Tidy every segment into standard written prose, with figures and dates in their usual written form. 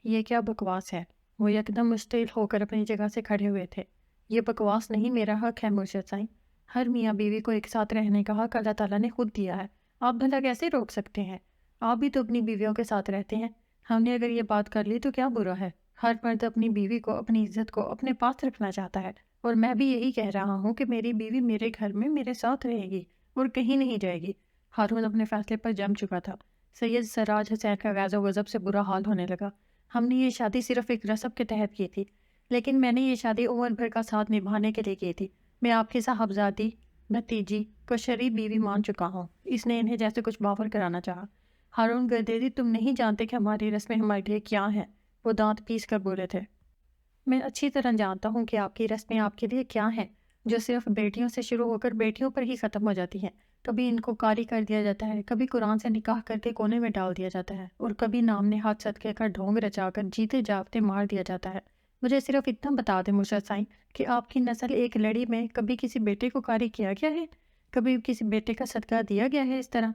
یہ کیا بکواس ہے؟ وہ یکدم مشتعل ہو کر اپنی جگہ سے کھڑے ہوئے تھے۔ یہ بکواس نہیں، میرا حق ہے مرشد سائیں۔ ہر میاں بیوی کو ایک ساتھ رہنے کا حق اللہ تعالیٰ نے خود دیا ہے، آپ بھلا کیسے روک سکتے ہیں؟ آپ بھی تو اپنی بیویوں کے ساتھ رہتے ہیں، ہم نے اگر یہ بات کر لی تو کیا برا ہے؟ ہر مرد اپنی بیوی کو، اپنی عزت کو اپنے پاس رکھنا چاہتا ہے، اور میں بھی یہی کہہ رہا ہوں کہ میری بیوی میرے گھر میں میرے ساتھ رہے گی اور کہیں نہیں جائے گی۔ ہارون اپنے فیصلے پر جم چکا تھا۔ سید سراج حسین کا غیظ و غضب سے برا حال ہونے لگا۔ ہم نے یہ شادی صرف ایک رسم کے تحت کی تھی، لیکن میں نے یہ شادی عمر بھر کا ساتھ نبھانے کے لیے کی تھی۔ میں آپ کی صاحبزادی بھتیجی کو شریف بیوی مان چکا ہوں۔ اس نے انہیں جیسے کچھ باور کرانا چاہا۔ ہارون گردیزی، تم نہیں جانتے کہ ہماری رسمیں ہمارے لیے کیا ہیں، وہ دانت پیس کر بولے تھے۔ میں اچھی طرح جانتا ہوں کہ آپ کی رسمیں آپ کے لیے کیا ہیں، جو صرف بیٹیوں سے شروع ہو کر بیٹیوں پر ہی ختم ہو جاتی ہیں۔ کبھی ان کو قاری کر دیا جاتا ہے، کبھی قرآن سے نکاح کر کے کونے میں ڈال دیا جاتا ہے، اور کبھی نام نہاد صدقے کا ڈھونگ رچا کر جیتے جاگتے مار دیا جاتا ہے۔ مجھے صرف اتنا بتا دیں مرشد سائیں کہ آپ کی نسل ایک لڑی میں کبھی کسی بیٹے کو قاری کیا گیا ہے؟ کبھی کسی بیٹے کا صدقہ دیا گیا ہے اس طرح؟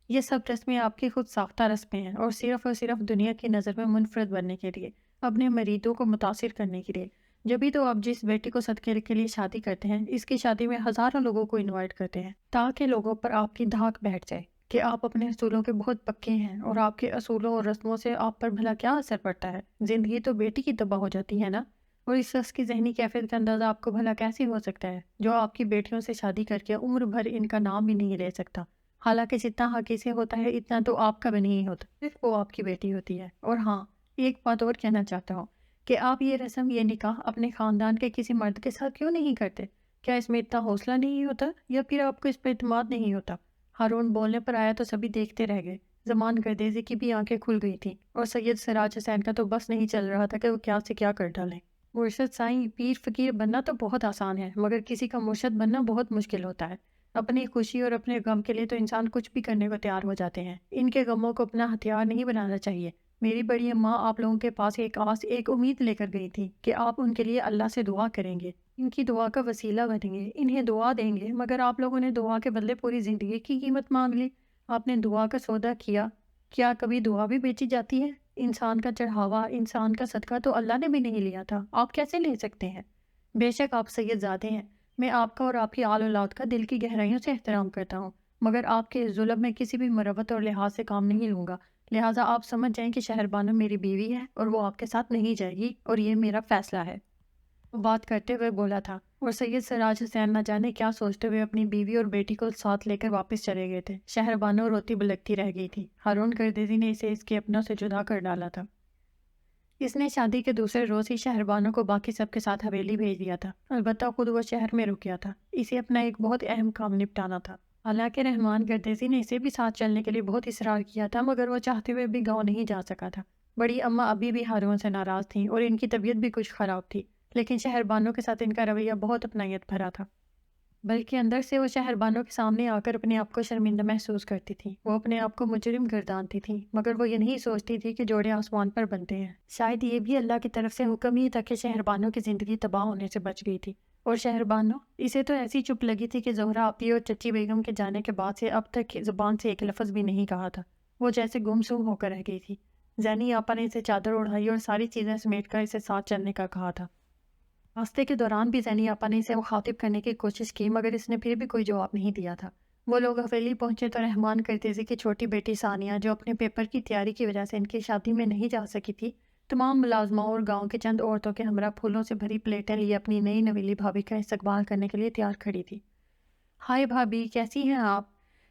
یہ سب رسمیں آپ کی خود ساختہ رسمیں ہیں، اور صرف دنیا کی نظر میں منفرد بننے کے لیے، اپنے مریدوں کو متاثر کرنے کے لیے۔ جبھی تو آپ جس بیٹی کو صدقے کے لیے شادی کرتے ہیں، اس کی شادی میں ہزاروں لوگوں کو انوائٹ کرتے ہیں، تاکہ لوگوں پر آپ کی دھاک بیٹھ جائے کہ آپ اپنے اصولوں کے بہت پکے ہیں، اور آپ کے اصولوں اور رسموں سے آپ پر بھلا کیا اثر پڑتا ہے؟ زندگی تو بیٹی کی تباہ ہو جاتی ہے نا؟ اور اس شخص کی ذہنی کیفیت کا اندازہ آپ کو بھلا کیسے ہو سکتا ہے، جو آپ کی بیٹیوں سے شادی کر کے عمر بھر ان کا نام بھی نہیں لے سکتا؟ حالانکہ جتنا حق اسے ہوتا ہے اتنا تو آپ کا بھی نہیں ہوتا، صرف وہ آپ کی بیٹی ہوتی ہے۔ اور ہاں، ایک بات اور کہنا چاہتا ہوں کہ آپ یہ رسم، یہ نکاح اپنے خاندان کے کسی مرد کے ساتھ کیوں نہیں کرتے؟ کیا اس میں اتنا حوصلہ نہیں ہوتا، یا پھر آپ کو اس پہ اعتماد نہیں ہوتا؟ ہارون بولنے پر آیا تو سبھی دیکھتے رہ گئے۔ زمان گردیزی کی بھی آنکھیں کھل گئی تھیں، اور سید سراج حسین کا تو بس نہیں چل رہا تھا کہ وہ کیا سے کیا کر ڈالیں۔ مرشد سائیں، پیر فقیر بننا تو بہت آسان ہے، مگر کسی کا مرشد بننا بہت مشکل ہوتا ہے۔ اپنی خوشی اور اپنے غم کے لیے تو انسان کچھ بھی کرنے کو تیار ہو جاتے ہیں، ان کے غموں کو اپنا ہتھیار نہیں بنانا چاہیے۔ میری بڑی اماں آپ لوگوں کے پاس ایک آس، ایک امید لے کر گئی تھی کہ آپ ان کے لیے اللہ سے دعا کریں گے، ان کی دعا کا وسیلہ بنیں گے، انہیں دعا دیں گے، مگر آپ لوگوں نے دعا کے بدلے پوری زندگی کی قیمت مانگ لی۔ آپ نے دعا کا سودا کیا، کیا کبھی دعا بھی بیچی جاتی ہے؟ انسان کا چڑھاوا، انسان کا صدقہ تو اللہ نے بھی نہیں لیا تھا، آپ کیسے لے سکتے ہیں؟ بے شک آپ سید زادے ہیں، میں آپ کا اور آپ کی آل اولاد کا دل کی گہرائیوں سے احترام کرتا ہوں، مگر آپ کے ظلم میں کسی بھی مروت اور لحاظ سے کام نہیں لوں گا۔ لہٰذا آپ سمجھ جائیں کہ شہر بانو میری بیوی ہے، اور وہ آپ کے ساتھ نہیں جائے گی، اور یہ میرا فیصلہ ہے۔ وہ بات کرتے ہوئے بولا تھا، اور سید سراج حسین نہ جانے کیا سوچتے ہوئے اپنی بیوی اور بیٹی کو ساتھ لے کر واپس چلے گئے تھے۔ شہر بانو روتی بلکتی رہ گئی تھی۔ ہارون گردیزی نے اسے اس کے اپنوں سے جدا کر ڈالا تھا۔ اس نے شادی کے دوسرے روز ہی شہر بانو کو باقی سب کے ساتھ حویلی بھیج دیا تھا، البتہ خود وہ شہر میں رک گیا تھا۔ اسے اپنا ایک بہت اہم کام نپٹانا تھا۔ حالانکہ رحمان گردیزی نے اسے بھی ساتھ چلنے کے لیے بہت اصرار کیا تھا، مگر وہ چاہتے ہوئے بھی گاؤں نہیں جا سکا تھا۔ بڑی اماں ابھی بھی ہارون سے ناراض تھیں، اور ان کی طبیعت بھی کچھ خراب تھی، لیکن شہر بانو کے ساتھ ان کا رویہ بہت اپنائیت بھرا تھا، بلکہ اندر سے وہ شہر بانو کے سامنے آ کر اپنے آپ کو شرمندہ محسوس کرتی تھی۔ وہ اپنے آپ کو مجرم گردانتی تھی، مگر وہ یہ نہیں سوچتی تھی کہ جوڑے آسمان پر بنتے ہیں۔ شاید یہ بھی اللہ کی طرف سے حکم ہی تھا کہ شہر بانو کی زندگی تباہ ہونے سے بچ گئی تھی۔ اور شہر بانو، اسے تو ایسی چپ لگی تھی کہ زہرا آپی اور چچی بیگم کے جانے کے بعد سے اب تک زبان سے ایک لفظ بھی نہیں کہا تھا۔ وہ جیسے گم سم ہو کر رہ گئی تھی۔ زینی آپا نے اسے چادر اڑائی اور ساری چیزیں سمیٹ کر اسے ساتھ چلنے کا کہا تھا۔ راستے کے دوران بھی زینی آپا نے اسے مخاطب کرنے کی کوشش کی، مگر اس نے پھر بھی کوئی جواب نہیں دیا تھا۔ وہ لوگ حویلی پہنچے تو رحمان گردیزی کی چھوٹی بیٹی ثانیہ، جو اپنے پیپر کی تیاری کی وجہ سے ان کی شادی میں نہیں جا سکی تھی، تمام ملازموں اور گاؤں کے چند عورتوں کے ہمراہ پھولوں سے بھری پلیٹیں لیے اپنی نئی نویلی بھابھی کا استقبال کرنے کے لیے تیار کھڑی تھی۔ ہائے بھابھی، کیسی ہیں آپ؟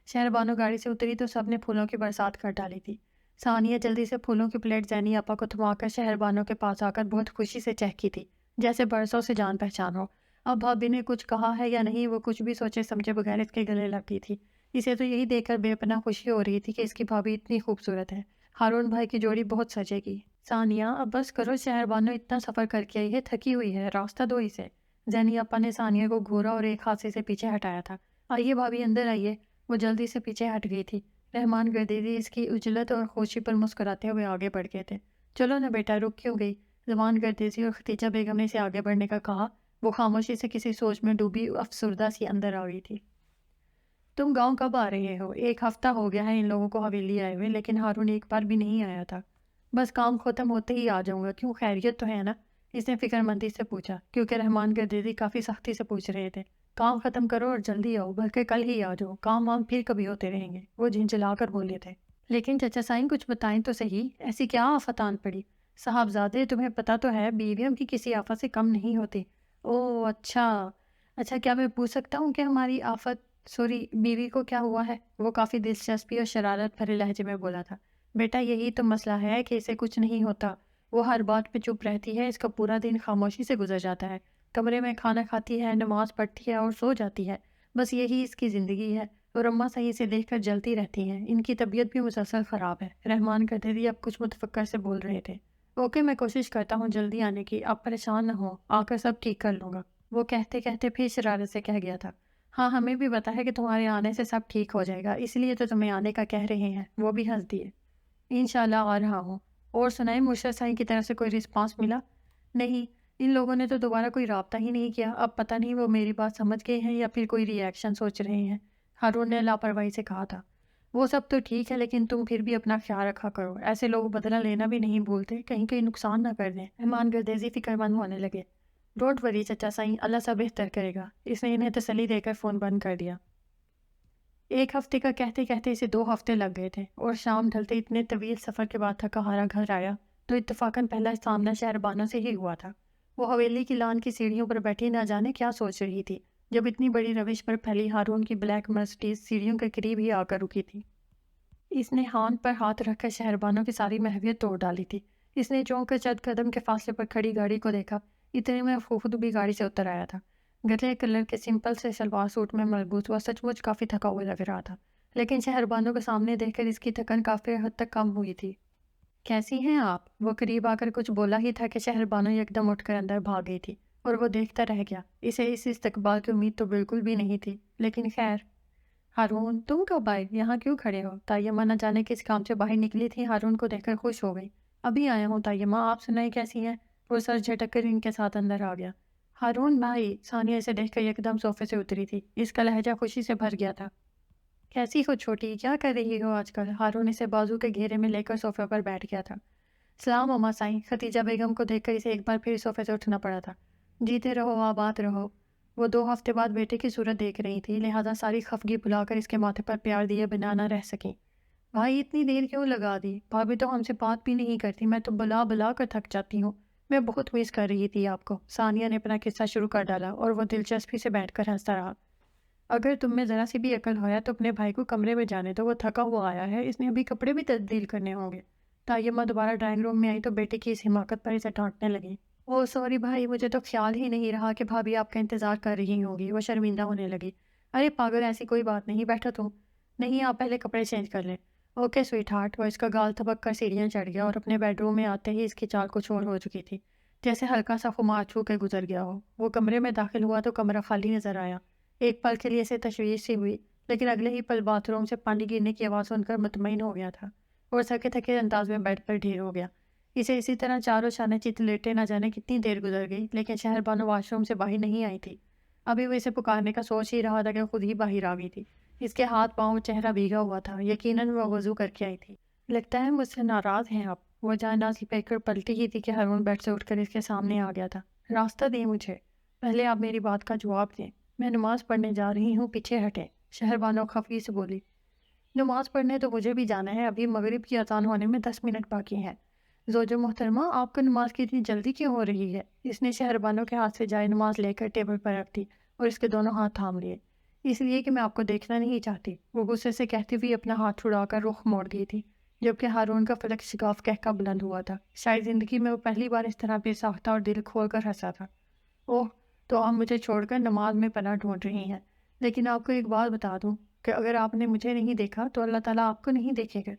شہر بانو گاڑی سے اتری تو سب نے پھولوں کی برسات کر ڈالی تھی۔ ثانیہ جلدی سے پھولوں کی پلیٹ زینی آپا کو تھما کر شہر بانو کے پاس آ کر بہت خوشی سے چہکی تھی، جیسے برسوں سے جان پہچان ہو۔ اب بھابھی نے کچھ کہا ہے یا نہیں، وہ کچھ بھی سوچے سمجھے بغیر اس کے گلے لگ گئی تھی۔ اسے تو یہی دیکھ کر بے پناہ خوشی ہو رہی تھی کہ اس کی بھابھی اتنی خوبصورت ہے۔ ہارون بھائی کی جوڑی بہت سجے گی۔ ثانیہ، اب بس کرو، شہر بانو اتنا سفر کر کے آئی ہے، تھکی ہوئی ہے، راستہ دو اسے۔ زینی آپا نے ثانیہ کو گھورا اور ایک ہاتھ سے اسے پیچھے ہٹایا تھا۔ آئیے بھابھی، اندر آئیے۔ وہ جلدی سے پیچھے ہٹ گئی تھی۔ رحمان گردیزی اس کی عجلت اور خوشی پر مسکراتے ہوئے آگے بڑھ گئے تھے۔ چلو نا بیٹا، رک کیوں گئی؟ زمان گردیزی اور ختیجہ بیگم نے اسے آگے بڑھنے کا کہا۔ وہ خاموشی سے کسی سوچ میں ڈوبی افسردہ سی اندر آ گئی تھی۔ تم گاؤں کب آ رہے ہو؟ ایک ہفتہ ہو گیا ہے ان لوگوں کو حویلی آئے ہوئے، لیکن ہارون ایک بار بھی نہیں آیا تھا۔ بس کام ختم ہوتے ہی آ جاؤں گا، کیوں خیریت تو ہے نا؟ اس نے فکر مندی سے پوچھا، کیونکہ رحمان گردیزی کافی سختی سے پوچھ رہے تھے۔ کام ختم کرو اور جلدی آؤ، بلکہ کل ہی آ جاؤ، کام وام پھر کبھی ہوتے رہیں گے، وہ جھنجھلا کر بولے تھے۔ لیکن چچا سائن کچھ بتائیں تو صحیح، ایسی کیا آفت آن پڑی؟ صاحبزادے تمہیں پتہ تو ہے بیویوں کی کسی آفت سے کم نہیں ہوتی۔ اوہ اچھا اچھا، کیا میں پوچھ سکتا ہوں کہ ہماری آفت سوری بیوی کو کیا ہوا ہے؟ وہ کافی دلچسپی اور شرارت بھرے لہجے میں بولا تھا۔ بیٹا یہی تو مسئلہ ہے کہ اسے کچھ نہیں ہوتا، وہ ہر بات پہ چپ رہتی ہے، اس کا پورا دن خاموشی سے گزر جاتا ہے، کمرے میں کھانا کھاتی ہے، نماز پڑھتی ہے اور سو جاتی ہے، بس یہی اس کی زندگی ہے۔ اور اماں صحیح سے دیکھ کر جلتی رہتی ہیں، ان کی طبیعت بھی مسلسل خراب ہے۔ رحمان گدیری اب کچھ متفکر سے بول رہے تھے۔ اوکے، میں کوشش کرتا ہوں جلدی آنے کی، آپ پریشان نہ ہوں، آ کر سب ٹھیک کر لوں گا، وہ کہتے کہتے پھر شرارت سے کہہ گیا تھا۔ ہاں ہمیں بھی پتہ ہے کہ تمہارے آنے سے سب ٹھیک ہو جائے گا، اس لیے تو تمہیں آنے کا کہہ رہے ہیں، وہ بھی ہنس دیے۔ انشاءاللہ آ رہا ہوں۔ اور سنائیں، مرشد سائیں کی طرف سے کوئی رسپانس ملا؟ نہیں، ان لوگوں نے تو دوبارہ کوئی رابطہ ہی نہیں کیا، اب پتہ نہیں وہ میری بات سمجھ گئے ہیں یا پھر کوئی ری ایکشن سوچ رہے ہیں، ہارون نے لاپرواہی سے کہا تھا۔ وہ سب تو ٹھیک ہے، لیکن تم پھر بھی اپنا خیال رکھا کرو، ایسے لوگ بدلہ لینا بھی نہیں بھولتے، کہیں کہیں نقصان نہ کر دیں۔ رحمان گردیزی فکر مند ہونے لگے۔ ڈونٹ وری چچا سائیں، اللہ سب بہتر کرے گا، اس نے انہیں تسلی دے کر فون بند کر دیا۔ ایک ہفتے کا کہتے کہتے اسے 2 ہفتے لگ گئے تھے، اور شام ڈھلتے اتنے طویل سفر کے بعد تھکا ہارا گھر آیا تو اتفاقاً پہلا سامنا شہر بانو سے ہی ہوا تھا۔ وہ حویلی کی لان کی سیڑھیوں پر بیٹھی نہ جانے کیا سوچ رہی تھی، جب اتنی بڑی روش پر پھیلی ہارون کی بلیک مرسڈیز سیڑھیوں کے قریب ہی آ کر رکی تھی۔ اس نے ہاتھ پر ہاتھ رکھ کر شہر بانو کی ساری محویت توڑ ڈالی تھی۔ اس نے چونک کر چند قدم کے فاصلے پر کھڑی گاڑی کو دیکھا، اتنے میں خود بھی گاڑی سے اتر آیا تھا۔ گرے کلر کے سمپل سے شلوار سوٹ میں ملبوس وہ سچ مچ کافی تھکا ہوا لگ رہا تھا، لیکن شہر بانو کو سامنے دیکھ کر اس کی تھکن کافی حد تک کم ہوئی تھی۔ کیسی ہیں آپ؟ وہ قریب آ کر کچھ بولا ہی تھا کہ شہر بانو یکدم اٹھ کر اندر بھاگ گئی تھی، اور وہ دیکھتا رہ گیا۔ اسے اس استقبال کی امید تو بالکل بھی نہیں تھی، لیکن خیر۔ ہارون تم کب آئے؟ یہاں کیوں کھڑے ہو؟ طیبہ نہ جانے کس کام سے باہر نکلی تھی، ہارون کو دیکھ کر خوش ہو گئی۔ ابھی آیا ہوں طیبہ، آپ سنائیں کیسی ہیں؟ وہ سر جھٹک کر ان کے ساتھ اندر آ گیا۔ ہارون بھائی، ثانیہ اسے دیکھ کر یکدم صوفے سے اتری تھی، اس کا لہجہ خوشی سے بھر گیا تھا۔ کیسی ہو چھوٹی، کیا کر رہی ہو آج کل؟ ہارون اسے بازو کے گھیرے میں لے کر صوفے پر بیٹھ گیا تھا۔ سلام اما سائیں، ختیجہ بیگم کو دیکھ کر اسے ایک بار پھر صوفے سے اٹھنا پڑا تھا۔ جیتے رہو آباد رہو۔ وہ 2 ہفتے بعد بیٹے کی صورت دیکھ رہی تھی، لہذا ساری خفگی بھلا کر اس کے ماتھے پر پیار دیے بنا نہ رہ سکیں۔ بھائی اتنی دیر کیوں لگا دی؟ بھابھی تو ہم سے بات بھی نہیں کرتی، میں تو بلا بلا کر تھک جاتی ہوں، میں بہت مس کر رہی تھی آپ کو۔ ثانیہ نے اپنا قصہ شروع کر ڈالا اور وہ دلچسپی سے بیٹھ کر ہنستا رہا۔ اگر تم میں ذرا سی بھی عقل ہویا تو اپنے بھائی کو کمرے میں جانے دو، وہ تھکا ہوا آیا ہے، اس نے ابھی کپڑے بھی تبدیل کرنے ہوں گے۔ طیبہ دوبارہ ڈرائنگ روم میں آئی تو بیٹے کی اس حماقت پر اسے ڈانٹنے لگی۔ اوہ سوری بھائی، مجھے تو خیال ہی نہیں رہا کہ بھابھی آپ کا انتظار کر رہی ہوں گی، وہ شرمندہ ہونے لگی۔ ارے پاگل، ایسی کوئی بات نہیں، بیٹھو تم۔ نہیں، آپ پہلے کپڑے چینج کر لیں۔ Okay sweetheart. وہ اس کا گال تھپک کر سیڑھیاں چڑھ گیا اور اپنے بیڈ روم میں آتے ہی اس کی چال کچھ اور ہو چکی تھی، جیسے ہلکا سا خمار چھو کے گزر گیا ہو۔ وہ کمرے میں داخل ہوا تو کمرہ خالی نظر آیا۔ ایک پل کے لیے اسے تشویش سی ہوئی، لیکن اگلے ہی پل باتھ روم سے پانی گرنے کی آواز سن کر مطمئن ہو گیا تھا، اور تھکے تھکے انداز میں بیڈ پر ڈھیر ہو گیا۔ اسے اسی طرح چاروں شانے چت لیٹے نہ جانے کتنی دیر گزر گئی، لیکن شہر بانو واش روم سے باہر نہیں آئی تھی۔ ابھی وہ اسے پکارنے کا سوچ ہی رہا تھا کہ خود ہی باہر آ گئی تھی۔ اس کے ہاتھ پاؤں چہرہ بھیگا ہوا تھا، یقیناً وہ وضو کر کے آئی تھی۔ لگتا ہے مجھ سے ناراض ہیں آپ؟ وہ جائے نازی پہ کر پلٹی ہی تھی کہ ہارون بیڈ سے اٹھ کر اس کے سامنے آ گیا تھا۔ راستہ دیں مجھے، پہلے آپ میری بات کا جواب دیں، میں نماز پڑھنے جا رہی ہوں، پیچھے ہٹیں، شہر بانو خفگی سے بولی۔ نماز پڑھنے تو مجھے بھی جانا ہے، ابھی مغرب کی اذان ہونے میں 10 منٹ باقی ہیں۔ زوجو محترمہ، آپ کو نماز کی اتنی جلدی کیوں ہو رہی ہے؟ اس نے شہر بانو کے ہاتھ سے جائے نماز لے کر ٹیبل پر رکھ دی اور اس کے دونوں ہاتھ تھام لیے۔ اس لیے کہ میں آپ کو دیکھنا نہیں چاہتی، وہ غصے سے کہتی ہوئی اپنا ہاتھ چھڑا کر رخ موڑ گئی تھی، جبکہ ہارون کا فلک شگاف کہکا بلند ہوا تھا۔ شاید زندگی میں وہ پہلی بار اس طرح بے ساختہ اور دل کھول کر ہنسا تھا۔ اوہ، تو آپ مجھے چھوڑ کر نماز میں پناہ ڈھونڈ رہی ہیں، لیکن آپ کو ایک بات بتا دوں کہ اگر آپ نے مجھے نہیں دیکھا تو اللہ تعالیٰ آپ کو نہیں دیکھے گا۔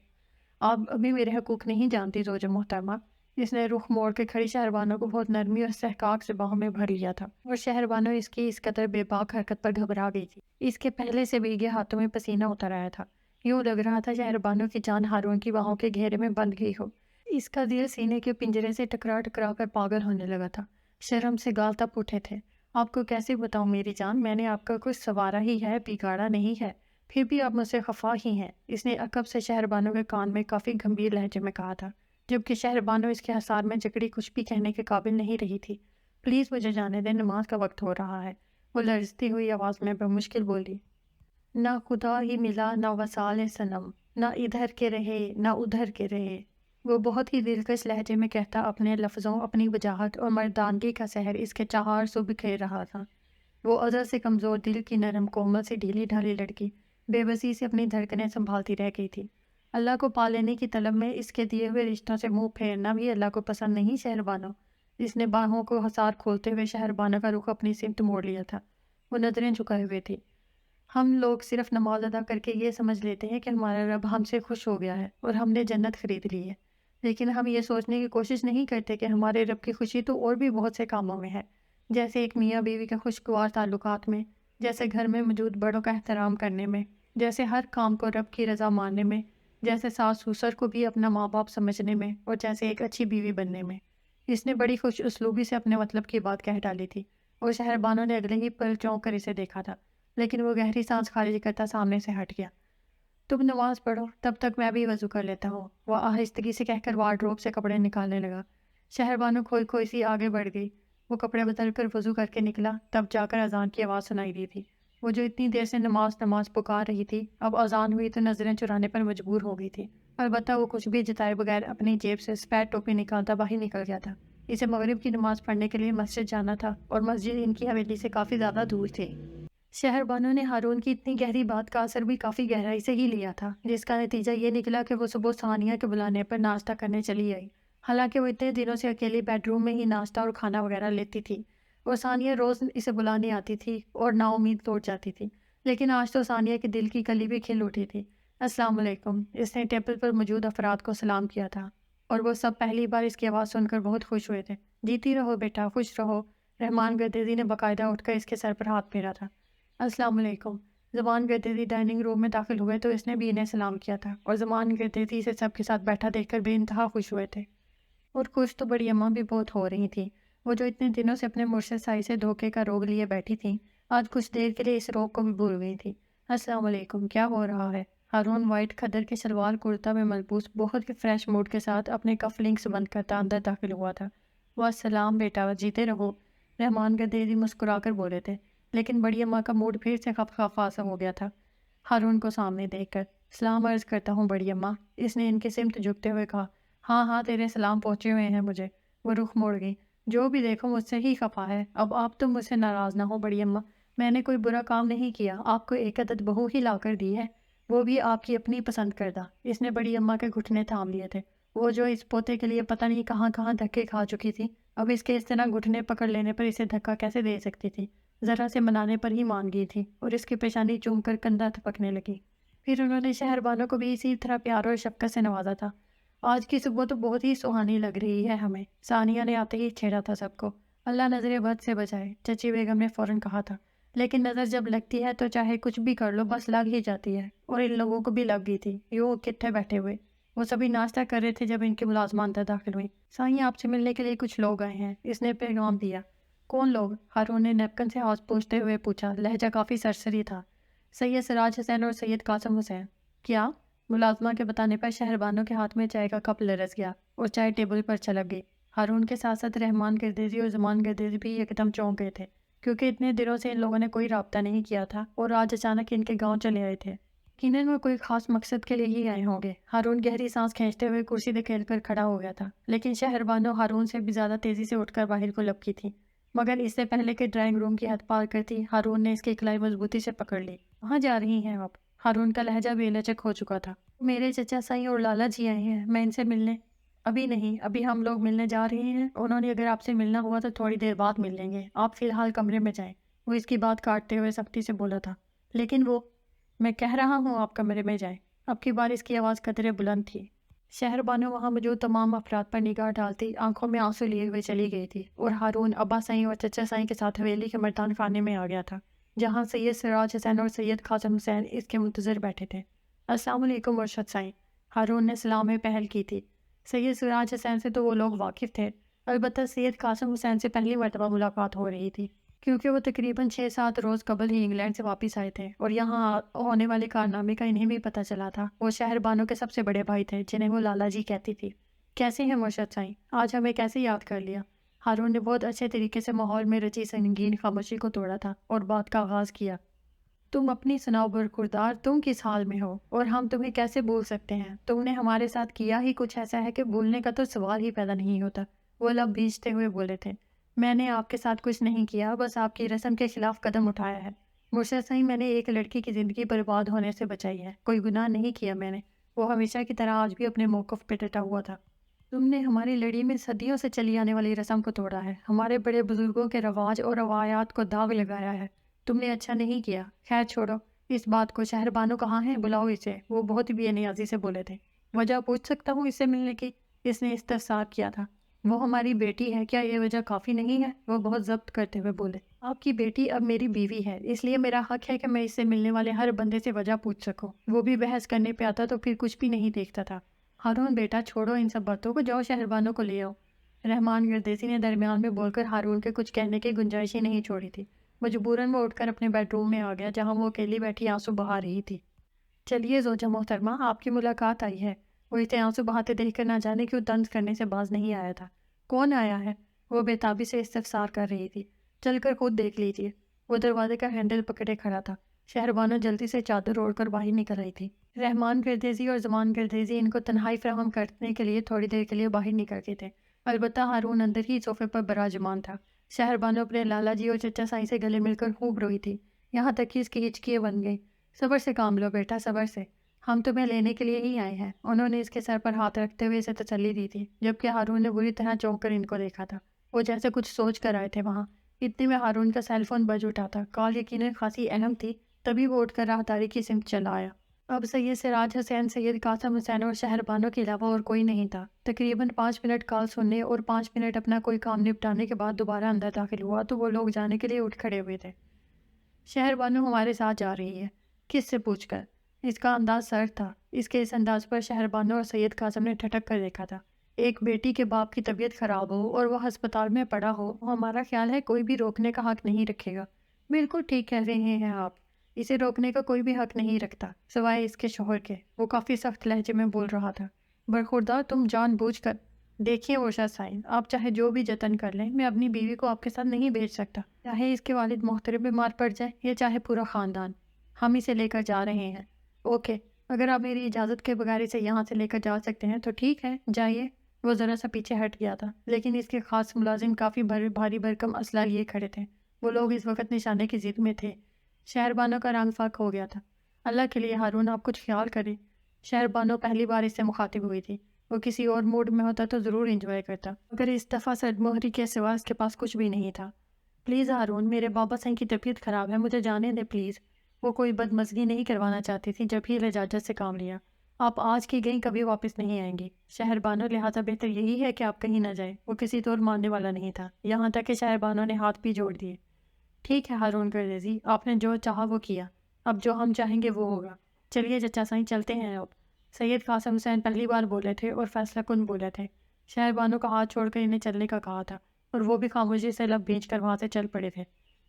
آپ ابھی میرے حقوق نہیں جانتی زوجہ محترمہ۔ اس نے رخ موڑ کے کھڑی شہر بانو کو بہت نرمی اور استحقاق سے باہوں میں بھر لیا تھا، اور شہر بانو اس کی اس قدر بے باک حرکت پر گھبرا گئی تھی، اس کے پہلے سے بھیگے ہاتھوں میں پسینہ اتر آیا تھا۔ یوں لگ رہا تھا شہر بانو کی جان ہارون کی باہوں کے گھیرے میں بند گئی ہو۔ اس کا دل سینے کے پنجرے سے ٹکرا ٹکرا کر پاگل ہونے لگا تھا، شرم سے گال تپ اٹھے تھے۔ آپ کو کیسے بتاؤں میری جان، میں نے آپ کا کچھ سنوارا ہی ہے، بگاڑا نہیں ہے، پھر بھی آپ مجھ سے خفا ہی ہیں، اس نے عقب سے شہر بانو کے کان میں کافی گمبھیر لہجے میں کہا تھا۔ جبکہ شہر بانو اس کے حصار میں جکڑی کچھ بھی کہنے کے قابل نہیں رہی تھی۔ پلیز مجھے جانے دیں، نماز کا وقت ہو رہا ہے، وہ لرزتی ہوئی آواز میں بمشکل بولی۔ نہ خدا ہی ملا نہ وصال صنم، نہ ادھر کے رہے نہ ادھر کے رہے، وہ بہت ہی دلکش لہجے میں کہتا اپنے لفظوں، اپنی وجاہت اور مردانگی کا سحر اس کے چہار سو بکھیر رہا تھا۔ وہ ازل سے کمزور دل کی نرم کومل سے ڈھیلی ڈھالی لڑکی بے بسی سے اپنی دھڑکنیں سنبھالتی رہ گئی تھی۔ اللہ کو پا لینے کی طلب میں اس کے دیے ہوئے رشتوں سے منہ پھیرنا بھی اللہ کو پسند نہیں۔ شہربانو، جس نے باہوں کو حصار کھولتے ہوئے شہربانو کا رخ اپنی سمت موڑ لیا تھا، وہ نظریں جھکائے ہوئے تھی۔ ہم لوگ صرف نماز ادا کر کے یہ سمجھ لیتے ہیں کہ ہمارا رب ہم سے خوش ہو گیا ہے اور ہم نے جنت خرید لی ہے، لیکن ہم یہ سوچنے کی کوشش نہیں کرتے کہ ہمارے رب کی خوشی تو اور بھی بہت سے کاموں میں ہے، جیسے ایک میاں بیوی کے خوشگوار تعلقات میں، جیسے گھر میں موجود بڑوں کا احترام کرنے میں، جیسے ہر کام کو رب کی رضا ماننے میں، جیسے ساس سسر کو بھی اپنا ماں باپ سمجھنے میں، اور جیسے ایک اچھی بیوی بننے میں۔ اس نے بڑی خوش اسلوبی سے اپنے مطلب کی بات کہہ ڈالی تھی، اور شہربانو نے اگلے ہی پل چونک کر اسے دیکھا تھا، لیکن وہ گہری سانس خارج کرتا سامنے سے ہٹ گیا۔ تم نماز پڑھو، تب تک میں بھی وضو کر لیتا ہوں، وہ آہستگی سے کہہ کر وارڈروب سے کپڑے نکالنے لگا۔ شہربانو کھوئی کھوئی سی آگے بڑھ گئی۔ وہ کپڑے بدل کر وضو کر کے نکلا، تب جا کر اذان کی آواز سنائی دی تھی۔ وہ جو اتنی دیر سے نماز نماز پکار رہی تھی، اب اذان ہوئی تو نظریں چرانے پر مجبور ہو گئی تھی۔ البتہ وہ کچھ بھی جتائے بغیر اپنی جیب سے سفید ٹوپی نکالتا باہر نکل گیا تھا۔ اسے مغرب کی نماز پڑھنے کے لیے مسجد جانا تھا، اور مسجد ان کی حویلی سے کافی زیادہ دور تھی۔ شہربانو نے ہارون کی اتنی گہری بات کا اثر بھی کافی گہرائی سے ہی لیا تھا، جس کا نتیجہ یہ نکلا کہ وہ صبح ثانیہ کے بلانے پر ناشتہ کرنے چلی آئی۔ حالانکہ وہ اتنے دنوں سے اکیلی بیڈ روم میں ہی ناشتہ اور کھانا وغیرہ لیتی تھی، اور ثانیہ روز اسے بلانے آتی تھی اور نا امید لوٹ جاتی تھی، لیکن آج تو ثانیہ کے دل کی کلی بھی کھل اٹھی تھی۔ السلام علیکم، اس نے ٹیبل پر موجود افراد کو سلام کیا تھا، اور وہ سب پہلی بار اس کی آواز سن کر بہت خوش ہوئے تھے۔ جیتی رہو بیٹا، خوش رہو، رحمان گدیزی نے باقاعدہ اٹھ کر اس کے سر پر ہاتھ پھیرا تھا۔ السلام علیکم۔ زمان گدیزی ڈائننگ روم میں داخل ہوئے تو اس نے بھی انہیں سلام کیا تھا، اور زمان گدیزی سے سب کے ساتھ بیٹھا دیکھ کر بے انتہا خوش ہوئے تھے، اور خوش تو بڑی اماں بھی بہت ہو رہی تھیں۔ وہ جو اتنے دنوں سے اپنے مرشد سائی سے دھوکے کا روگ لیے بیٹھی تھیں، آج کچھ دیر کے لیے اس روگ کو بھی بھول گئی تھی۔ السلام علیکم، کیا ہو رہا ہے؟ ہارون وائٹ کھدر کے شلوار کرتا میں ملبوس بہت فریش موڈ کے ساتھ اپنے کف لنکس بند کرتا اندر داخل ہوا تھا۔ والسلام بیٹا، جیتے رہو، رحمان گدیزی مسکرا کر بولے تھے، لیکن بڑی اماں کا موڈ پھر سے خفا سا ہو گیا تھا ہارون کو سامنے دیکھ کر۔ سلام عرض کرتا ہوں بڑی اماں، اس نے ان کی سمت جھکتے ہوئے کہا۔ ہاں ہاں، تیرے سلام پہنچے ہوئے ہیں مجھے، وہ رخ موڑ گئی۔ جو بھی دیکھو مجھ سے ہی خفا ہے، اب آپ تم مجھ سے ناراض نہ ہو بڑی اماں، میں نے کوئی برا کام نہیں کیا، آپ کو ایک عدد بہو ہی لا کر دی ہے، وہ بھی آپ کی اپنی پسند کردہ۔ اس نے بڑی اماں کے گھٹنے تھام لیے تھے، وہ جو اس پوتے کے لیے پتہ نہیں کہاں کہاں دھکے کھا چکی تھی، اب اس کے اس طرح گھٹنے پکڑ لینے پر اسے دھکا کیسے دے سکتی تھی؟ ذرا سے منانے پر ہی مان گئی تھی، اور اس کی پیشانی چوم کر کندھا تھپکنے لگی۔ پھر انہوں نے شہربانو کو بھی اسی طرح پیار اور شفقت سے نوازا تھا۔ آج کی صبح تو بہت ہی سہانی لگ رہی ہے ہمیں، ثانیہ نے آتے ہی چھیڑا تھا سب کو۔ اللہ نظر بد سے بچائے، چچی بیگم نے فوراً کہا تھا، لیکن نظر جب لگتی ہے تو چاہے کچھ بھی کر لو بس لگ ہی جاتی ہے، اور ان لوگوں کو بھی لگ گئی تھی، یوں اکٹھے بیٹھے ہوئے۔ وہ سبھی ناشتہ کر رہے تھے جب ان کی ملازمان اندر داخل ہوئی۔ سائیں آپ سے ملنے کے لیے کچھ لوگ آئے ہیں، اس نے پیغام دیا۔ کون لوگ؟ ہارون نے نیپکن سے ہاتھ پوچھتے ہوئے پوچھا، لہجہ کافی سرسری تھا۔ سید سراج حسین اور سید قاسم حسین۔ کیا؟ ملازمہ کے بتانے پر شہربانو کے ہاتھ میں چائے کا کپ لرز گیا، اور چائے ٹیبل پر چھلک گئی۔ ہارون کے ساتھ ساتھ رحمان گردیزی اور زمان گردیزی بھی ایک دم چونک گئے تھے، کیونکہ اتنے دنوں سے ان لوگوں نے کوئی رابطہ نہیں کیا تھا، اور آج اچانک ان کے گاؤں چلے آئے تھے۔ یقیناً وہ کوئی خاص مقصد کے لیے ہی آئے ہوں گے۔ ہارون گہری سانس کھینچتے ہوئے کرسی دھکیل کر کھڑا ہو گیا تھا، لیکن شہربانو ہارون سے بھی زیادہ تیزی سے اٹھ کر باہر کو لپکی تھی، مگر اس سے پہلے کہ ڈرائنگ روم کی حد پار کرتی، ہارون نے اس کی کلائی مضبوطی سے پکڑ لی۔ کہاں جا رہی ہیں آپ؟ ہارون کا لہجہ بے لچک ہو چکا تھا۔ میرے چچا سائیں اور لالا جی آئے ہیں، میں ان سے ملنے۔ ابھی نہیں، ابھی ہم لوگ ملنے جا رہے ہیں، انہوں نے اگر آپ سے ملنا ہوا تو تھوڑی دیر بعد مل لیں گے، آپ فی الحال کمرے میں جائیں، وہ اس کی بات کاٹتے ہوئے سختی سے بولا تھا۔ لیکن وہ، میں کہہ رہا ہوں آپ کمرے میں جائیں۔ اب کی بار اس کی آواز قدرے بلند تھی۔ شہربانو وہاں موجود تمام افراد پر نگاہ ڈالتی آنکھوں میں آنسو لیے ہوئے چلی گئی تھی، اور ہارون ابا سائیں اور چچا سائیں کے ساتھ حویلی کے مردان خانے میں آ گیا تھا، جہاں سید سراج حسین اور سید قاسم حسین اس کے منتظر بیٹھے تھے۔ السلام علیکم مرشد سائیں، ہارون نے سلام میں پہل کی تھی۔ سید سراج حسین سے تو وہ لوگ واقف تھے، البتہ سید قاسم حسین سے پہلی مرتبہ ملاقات ہو رہی تھی، کیونکہ وہ تقریباً 6-7 روز قبل ہی انگلینڈ سے واپس آئے تھے، اور یہاں ہونے والے کارنامے کا انہیں بھی پتہ چلا تھا۔ وہ شہربانو کے سب سے بڑے بھائی تھے، جنہیں وہ لالا جی کہتی تھی۔ کیسے ہیں مرشد سائیں؟ آج ہمیں کیسے یاد کر لیا؟ ہارون نے بہت اچھے طریقے سے ماحول میں رچی سنگین خاموشی کو توڑا تھا اور بات کا آغاز کیا۔ تم اپنی سناؤ برخوردار، تم کس حال میں ہو اور ہم تمہیں کیسے بھول سکتے ہیں؟ تم نے ہمارے ساتھ کیا ہی کچھ ایسا ہے کہ بھولنے کا تو سوال ہی پیدا نہیں ہوتا۔ وہ لب بھیجتے ہوئے بولے تھے، میں نے آپ کے ساتھ کچھ نہیں کیا، بس آپ کی رسم کے خلاف قدم اٹھایا ہے۔ مرشد سائیں، میں نے ایک لڑکی کی زندگی برباد ہونے سے بچائی ہے، کوئی گناہ نہیں کیا میں نے۔ وہ ہمیشہ کی طرح آج بھی اپنے موقف پہ ڈٹا ہوا تھا۔ تم نے ہماری لڑی میں صدیوں سے چلی آنے والی رسم کو توڑا ہے، ہمارے بڑے بزرگوں کے رواج اور روایات کو داغ لگایا ہے۔ تم نے اچھا نہیں کیا۔ خیر چھوڑو اس بات کو، شہر بانو کہاں ہے؟ بلاؤ اسے۔ وہ بہت بے نیازی سے بولے تھے۔ وجہ پوچھ سکتا ہوں اس سے ملنے کی؟ اس نے استفسار کیا تھا۔ وہ ہماری بیٹی ہے، کیا یہ وجہ کافی نہیں ہے؟ وہ بہت ضبط کرتے ہوئے بولے۔ آپ کی بیٹی اب میری بیوی ہے، اس لیے میرا حق ہے کہ میں اس سے ملنے والے ہر بندے سے وجہ پوچھ سکوں۔ وہ بھی بحث کرنے پہ آتا تو پھر کچھ بھی نہیں دیکھتا تھا۔ ہارون بیٹا چھوڑو ان سب باتوں کو، جاؤ شہربانوں کو لے آؤ۔ رحمان گردیسی نے درمیان میں بول کر ہارون کے کچھ کہنے کی گنجائش ہی نہیں چھوڑی تھی۔ مجبوراً وہ اٹھ کر اپنے بیڈ روم میں آ گیا جہاں وہ اکیلی بیٹھی آنسو بہا رہی تھی۔ چلیے زوجہ محترمہ، آپ کی ملاقات آئی ہے۔ وہ اسے آنسو بہاتے دیکھ کر نہ جانے کیوں طنز کرنے سے باز نہیں آیا تھا۔ کون آیا ہے؟ وہ بے تابی سے استفسار کر رہی تھی۔ چل کر خود دیکھ لیجیے۔ وہ دروازے کا ہینڈل پکڑے کھڑا تھا۔ شہربانو جلدی سے چادر اوڑھ کر باہر نکل رہی تھی۔ رحمان گردیزی اور زمان گردیزی ان کو تنہائی فراہم کرنے کے لیے تھوڑی دیر کے لیے باہر نکل گئے تھے۔ البتہ ہارون اندر ہی صوفے پر براجمان تھا۔ شہربانو اپنے لالا جی اور چچا سائیں سے گلے مل کر خوب روئی تھی، یہاں تک کہ اس کی ہچکیاں بن گئی۔ صبر سے کام لو بیٹا، صبر سے، ہم تمہیں لینے کے لیے ہی آئے ہیں۔ انہوں نے اس کے سر پر ہاتھ رکھتے ہوئے اسے تسلی دی تھی، جبکہ ہارون نے بری طرح چونک کر ان کو دیکھا تھا۔ وہ جیسے کچھ سوچ کر آئے تھے وہاں۔ اتنے میں ہارون کا سیل فون بج اٹھا تھا۔ کال یقیناً خاصی اہم تھی، تبھی وہ اٹھ کر راہداری کی سمت چلا آیا۔ اب سید سراج حسین، سید قاسم حسین اور شہربانو کے علاوہ اور کوئی نہیں تھا۔ تقریباً 5 منٹ کال سننے اور 5 منٹ اپنا کوئی کام نپٹانے کے بعد دوبارہ اندر داخل ہوا تو وہ لوگ جانے کے لیے اٹھ کھڑے ہوئے تھے۔ شہربانو ہمارے ساتھ جا رہی ہے۔ کس سے پوچھ کر؟ اس کا انداز سرد تھا۔ اس کے اس انداز پر شہربانو اور سید قاسم نے ٹھٹک کر دیکھا تھا۔ ایک بیٹی کے باپ کی طبیعت خراب ہو اور وہ ہسپتال میں پڑا ہو، ہمارا خیال ہے کوئی بھی روکنے کا حق نہیں رکھے گا۔ بالکل ٹھیک کہہ رہے ہیں آپ، اسے روکنے کا کوئی بھی حق نہیں رکھتا سوائے اس کے شوہر کے۔ وہ کافی سخت لہجے میں بول رہا تھا۔ برخوردار، تم جان بوجھ کر… دیکھیے مرشد سائیں، آپ چاہے جو بھی جتن کر لیں، میں اپنی بیوی کو آپ کے ساتھ نہیں بھیج سکتا، چاہے اس کے والد محترم بیمار پڑ جائے یا چاہے پورا خاندان۔ ہم اسے لے کر جا رہے ہیں۔ اوکے، اگر آپ میری اجازت کے بغیر اسے یہاں سے لے کر جا سکتے ہیں تو ٹھیک ہے، جائیے۔ وہ ذرا سا پیچھے ہٹ گیا تھا، لیکن اس کے خاص ملازم کافی بھاری بھرکم اسلحہ لیے کھڑے تھے۔ وہ لوگ اس وقت نشانے کی ضد میں تھے۔ شہربانو کا رنگ فاق ہو گیا تھا۔ اللہ کے لیے ہارون، آپ کچھ خیال کریں۔ شہربانو پہلی بار اس سے مخاطب ہوئی تھی۔ وہ کسی اور موڈ میں ہوتا تو ضرور انجوائے کرتا، مگر اس دفعہ سرد مہری کے سوا اس کے پاس کچھ بھی نہیں تھا۔ پلیز ہارون، میرے بابا سائیں کی طبیعت خراب ہے، مجھے جانے دیں پلیز۔ وہ کوئی بدمزگی نہیں کروانا چاہتی تھی، جب ہی لجاجت سے کام لیا۔ آپ آج کی گئیں کبھی واپس نہیں آئیں گی شہربانو، لہٰذا بہتر یہی ہے کہ آپ کہیں نہ جائیں۔ وہ کسی طور ماننے والا نہیں تھا، یہاں تک کہ شہربانو نے ہاتھ بھی جوڑ دیے۔ ٹھیک ہے ہارون گردیزی، آپ نے جو چاہا وہ کیا، اب جو ہم چاہیں گے وہ ہوگا۔ چلیے چچا سائیں، چلتے ہیں اب۔ سید قاسم حسین پہلی بار بولے تھے اور فیصلہ کن بولے تھے۔ شہربانو کا ہاتھ چھوڑ کر انہیں چلنے کا کہا تھا اور وہ بھی خاموشی سے لب بھیج کر وہاں سے چل پڑے تھے۔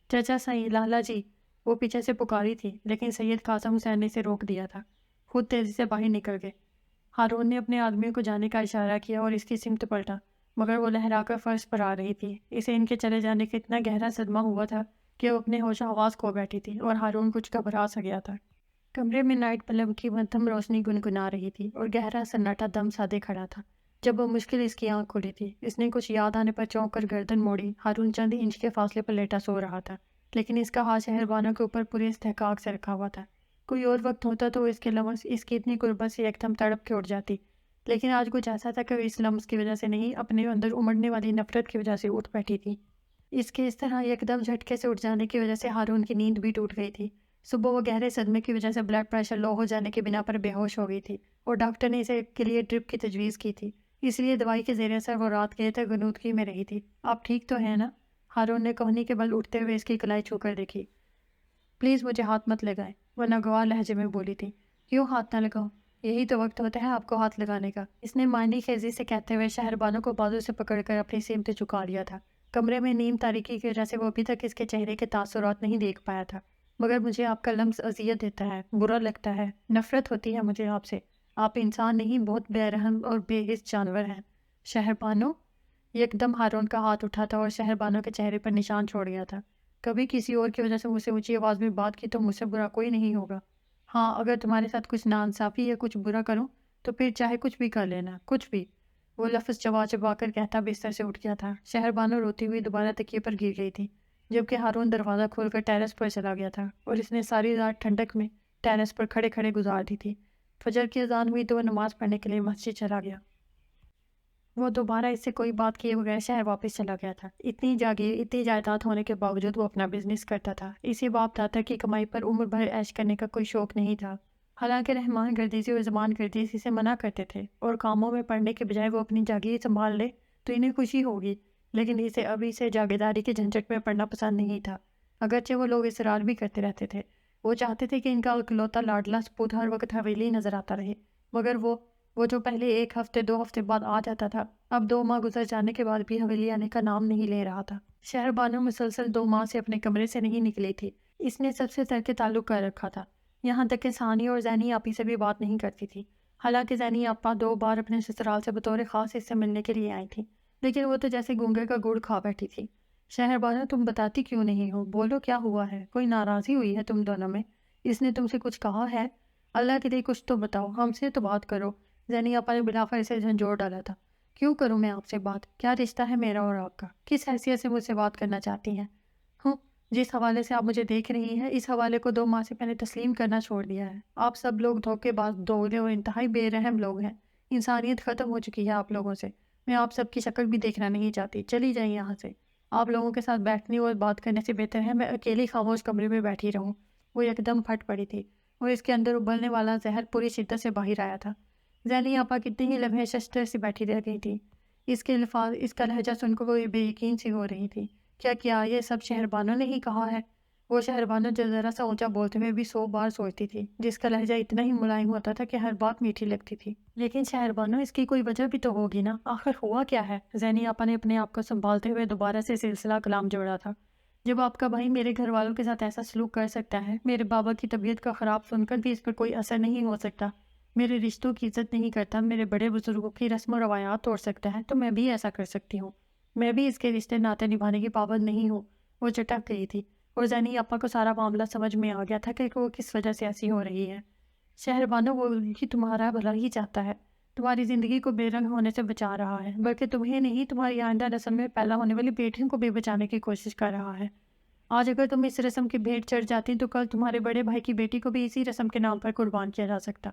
چچا سائیں، لالا جی، وہ پیچھے سے پکاری تھی، لیکن سید قاسم حسین نے اسے روک دیا تھا۔ خود تیزی سے باہر نکل گئے۔ ہارون نے اپنے آدمیوں کو جانے کا اشارہ کیا اور اس کی سمت پلٹا، مگر وہ لہرا کر فرش پر آ رہی تھی۔ اسے ان کے چلے جانے کا اتنا گہرا صدمہ ہوا تھا کہ وہ اپنے ہوش و حواس کھو بیٹھی تھی اور ہارون کچھ گھبرا سا گیا تھا۔ کمرے میں نائٹ بلب کی مدھم روشنی گنگنا رہی تھی اور گہرا سناٹا دم سادے کھڑا تھا۔ جب وہ مشکل اس کی آنکھ کھلی تھی، اس نے کچھ یاد آنے پر چونک کر گردن موڑی۔ ہارون چند انچ کے فاصلے پر لیٹا سو رہا تھا، لیکن اس کا ہاتھ شہربانو کے اوپر پورے استحقاق سے رکھا ہوا تھا۔ کوئی اور وقت ہوتا تو اس کے لمس اس کی اتنی قربت سے یکدم تڑپ کے اٹھ جاتی، لیکن آج کچھ ایسا تھا کہ وہ اس لمس کی وجہ سے نہیں، اپنے اندر امڑنے والی نفرت کی وجہ سے اٹھ بیٹھی تھی۔ اس کے اس طرح یکدم جھٹکے سے اٹھ جانے کی وجہ سے ہارون کی نیند بھی ٹوٹ گئی تھی۔ صبح وہ گہرے صدمے کی وجہ سے بلڈ پریشر لو ہو جانے کی بنا پر بے ہوش ہو گئی تھی اور ڈاکٹر نے اسے کے لیے ڈرپ کی تجویز کی تھی، اس لیے دوائی کے زیر اثر وہ رات گئے تھے غنودگی میں رہی تھی۔ آپ ٹھیک تو ہیں نا؟ ہارون نے کوہنی کے بل اٹھتے ہوئے اس کی کلائی چھو کر دیکھی۔ پلیز مجھے ہاتھ مت لگائیں، وہ ناگوار لہجے میں بولی تھی۔ کیوں ہاتھ نہ لگاؤ؟ یہی تو وقت ہوتا ہے آپ کو ہاتھ لگانے کا، اس نے معنی خیزی سے کہتے ہوئے شہربانو کو بازو سے پکڑ کر اپنی سمت جھکا لیا تھا۔ کمرے میں نیم تاریکی کی وجہ سے وہ ابھی تک اس کے چہرے کے تاثرات نہیں دیکھ پایا تھا، مگر مجھے آپ کا لمس اذیت دیتا ہے، برا لگتا ہے، نفرت ہوتی ہے مجھے آپ سے۔ آپ انسان نہیں، بہت بے رحم اور بے حس جانور ہیں۔ شہربانو؟ یکدم ہارون کا ہاتھ اٹھا تھا اور شہربانو کے چہرے پر نشان چھوڑ گیا تھا۔ کبھی کسی اور کی وجہ سے مجھ سے اونچی آواز میں بات کی تو مجھ سے برا کوئی نہیں ہوگا۔ ہاں، اگر تمہارے ساتھ کچھ ناانصافی یا کچھ برا کروں تو پھر چاہے کچھ بھی کر لینا، کچھ بھی۔ وہ لفظ چبا چبا کر کہتا بستر سے اٹھ گیا تھا۔ شہربانو روتی ہوئی دوبارہ تکیے پر گر گئی تھی، جبکہ ہارون دروازہ کھول کر ٹیرس پر چلا گیا تھا اور اس نے ساری رات ٹھنڈک میں ٹیرس پر کھڑے کھڑے گزار دی تھی۔ فجر کی اذان ہوئی تو وہ نماز پڑھنے کے لیے مسجد چلا گیا۔ وہ دوبارہ اس سے کوئی بات کیے بغیر شہر واپس چلا گیا تھا۔ اتنی جاگیر، اتنی جائیداد ہونے کے باوجود وہ اپنا بزنس کرتا تھا۔ اسی باپ دادا کی کمائی پر عمر بھر عیش کرنے کا کوئی شوق نہیں تھا۔ حالانکہ رحمان گردیزی اور زمان گردیزی سے منع کرتے تھے اور کاموں میں پڑنے کے بجائے وہ اپنی جاگیر سنبھال لے تو انہیں خوشی ہوگی، لیکن اسے جاگیرداری کے جھنجٹ میں پڑنا پسند نہیں تھا۔ اگرچہ وہ لوگ اصرار بھی کرتے رہتے تھے، وہ چاہتے تھے کہ ان کا اکلوتا لاڈلا سپوت ہر وقت حویلی نظر آتا رہے، مگر وہ جو پہلے 1 ہفتے 2 ہفتے بعد آ جاتا تھا، اب 2 ماہ گزر جانے کے بعد بھی حویلی آنے کا نام نہیں لے رہا تھا۔ شہربانو مسلسل 2 ماہ سے اپنے کمرے سے نہیں نکلی تھی۔ اس نے سب سے ترک تعلق کر رکھا تھا، یہاں تک کہ ثانی اور زینی آپی سے بھی بات نہیں کرتی تھی۔ حالانکہ زینی آپا 2 بار اپنے سسرال سے بطور خاص اس سے ملنے کے لیے آئی تھی، لیکن وہ تو جیسے گونگے کا گڑ کھا بیٹھی تھی۔ شہربانو، تم بتاتی کیوں نہیں ہو؟ بولو، کیا ہوا ہے؟ کوئی ناراضی ہوئی ہے تم دونوں میں؟ اس نے تم سے کچھ کہا ہے؟ اللہ کے لیے کچھ تو بتاؤ، ہم سے تو بات کرو۔ زینی آپا نے بلاخر اسے جھنجھوڑ ڈالا تھا۔ کیوں کروں میں آپ سے بات؟ کیا رشتہ ہے میرا اور آپ کا؟ کس حیثیت سے مجھ سے بات کرنا چاہتی ہیں؟ جس حوالے سے آپ مجھے دیکھ رہی ہیں، اس حوالے کو 2 ماہ سے میں نے تسلیم کرنا چھوڑ دیا ہے۔ آپ سب لوگ دھوکے باز، دوغلے اور انتہائی بے رحم لوگ ہیں۔ انسانیت ختم ہو چکی ہے آپ لوگوں سے۔ میں آپ سب کی شکل بھی دیکھنا نہیں چاہتی، چلی جائیں یہاں سے۔ آپ لوگوں کے ساتھ بیٹھنے اور بات کرنے سے بہتر ہے میں اکیلی خاموش کمرے میں بیٹھی رہوں۔ وہ یکدم پھٹ پڑی تھی اور اس کے اندر ابلنے والا زہر پوری شدت سے باہر آیا تھا۔ زینی آپا کتنے ہی لمحے ششدر سے بیٹھی رہ گئی تھی۔ اس کے الفاظ، اس کا لہجہ سن کر وہ بے یقین سی ہو رہی تھی۔ کیا یہ سب شہربانو نے ہی کہا ہے؟ وہ شہربانو جو ذرا سا اونچا بولتے ہوئے بھی 100 بار سوچتی تھی، جس کا لہجہ اتنا ہی ملائم ہوتا تھا کہ ہر بات میٹھی لگتی تھی۔ لیکن شہربانو، اس کی کوئی وجہ بھی تو ہوگی نا، آخر ہوا کیا ہے؟ زینی آپا نے اپنے آپ کو سنبھالتے ہوئے دوبارہ سے سلسلہ کلام جوڑا تھا۔ جب آپ کا بھائی میرے گھر والوں کے ساتھ ایسا سلوک کر سکتا ہے، میرے بابا کی طبیعت کا خراب سن کر بھی اس پر کوئی اثر نہیں ہو سکتا، میرے رشتوں کی عزت نہیں کرتا، میرے بڑے بزرگوں کی رسم و روایات توڑ سکتا ہے، تو میں بھی ایسا کر سکتی ہوں۔ میں بھی اس کے رشتے ناطے نبھانے کی پابند نہیں ہوں۔ وہ چٹک گئی تھی اور زینی آپا کو سارا معاملہ سمجھ میں آ گیا تھا کہ وہ کس وجہ سے ایسی ہو رہی ہے۔ شہربانو، وہ بھی تمہارا بھلا ہی چاہتا ہے، تمہاری زندگی کو بے رنگ ہونے سے بچا رہا ہے، بلکہ تمہیں نہیں، تمہاری آئندہ نسل میں پیدا ہونے والی بیٹیوں کو بھی بچانے کی کوشش کر رہا ہے۔ آج اگر تم اس رسم کی بھیٹ چڑھ جاتی تو کل تمہارے بڑے بھائی کی بیٹی کو بھی اسی رسم کے نام پر قربان کیا جا سکتا۔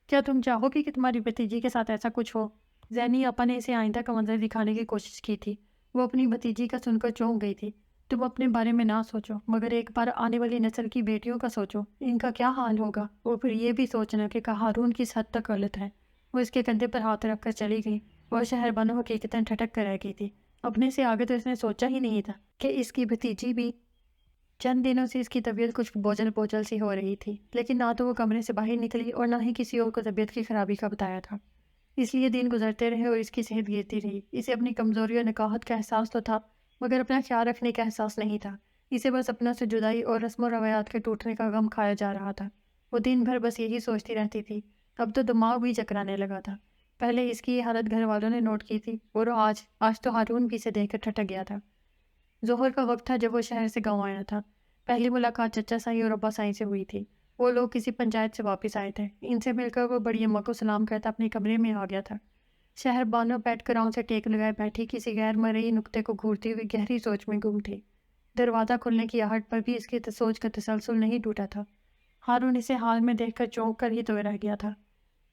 کیا تم چاہو گی کہ تمہاری بھتیجی کے ساتھ ایسا کچھ ہو؟ زینی آپا نے اسے آئندہ کا منظر دکھانے کی کوشش کی تھی۔ وہ اپنی بھتیجی کا سن کر چونک گئی تھی۔ تم اپنے بارے میں نہ سوچو، مگر ایک بار آنے والی نسل کی بیٹیوں کا سوچو، ان کا کیا حال ہوگا۔ اور پھر یہ بھی سوچنا کہ ہارون کس حد تک غلط ہے۔ وہ اس کے کندھے پر ہاتھ رکھ کر چلی گئی اور شہربانو حقیقتاً ٹھٹک کر رہ گئی تھی۔ اپنے سے آگے تو اس نے سوچا ہی نہیں تھا کہ اس کی بھتیجی بھی۔ چند دنوں سے اس کی طبیعت کچھ بوجھل بوجھل سی ہو رہی تھی، لیکن نہ تو وہ کمرے سے باہر نکلی اور نہ ہی کسی اور کو طبیعت کی خرابی کا بتایا تھا۔ اس لیے دن گزرتے رہے اور اس کی صحت گرتی رہی۔ اسے اپنی کمزوری اور نکاہت کا احساس تو تھا، مگر اپنا خیال رکھنے کا احساس نہیں تھا۔ اسے بس اپنا سے جدائی اور رسم و روایات کے ٹوٹنے کا غم کھایا جا رہا تھا۔ وہ دن بھر بس یہی سوچتی رہتی تھی۔ اب تو دماغ بھی چکرانے لگا تھا۔ پہلے اس کی یہ حالت گھر والوں نے نوٹ کی تھی اور آج تو ہارون بھی اسے دیکھ کر ٹھٹک گیا تھا۔ ظہر کا وقت تھا جب وہ شہر سے گاؤں آیا تھا۔ پہلی ملاقات چچا سائی اور ابا سائی سے ہوئی تھی۔ وہ لوگ کسی پنچایت سے واپس آئے تھے۔ ان سے مل کر وہ بڑی اماں کو سلام کرتا اپنے کمرے میں آ گیا تھا۔ شہربانو بیٹھ کر آنکھ سے ٹیک لگائے بیٹھی کسی غیر مرئی نقطے کو گھورتی ہوئی گہری سوچ میں گم تھی۔ دروازہ کھلنے کی آہٹ پر بھی اس کی سوچ کا تسلسل نہیں ٹوٹا تھا۔ ہارون اسے حال میں دیکھ کر چونک کر ہی تو رہ گیا تھا،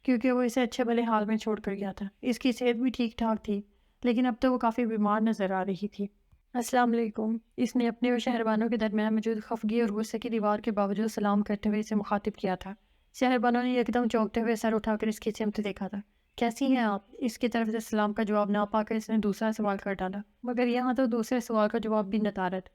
کیونکہ وہ اسے اچھے بھلے حال میں چھوڑ کر گیا تھا۔ اس کی صحت بھی ٹھیک ٹھاک تھی، لیکن اب تو وہ کافی بیمار نظر آ رہی تھی۔ السلام علیکم، اس نے اپنے اور شہربانو کے درمیان موجود خفگی اور غصے کی دیوار کے باوجود سلام کرتے ہوئے اسے مخاطب کیا تھا۔ شہربانو نے یکدم چونکتے ہوئے سر اٹھا کر اس کی سمت دیکھا تھا۔ کیسی ہیں آپ؟ اس کی طرف سے سلام کا جواب نہ پا کر اس نے دوسرا سوال کر ڈالا، مگر یہاں تو دوسرے سوال کا جواب بھی ندارت۔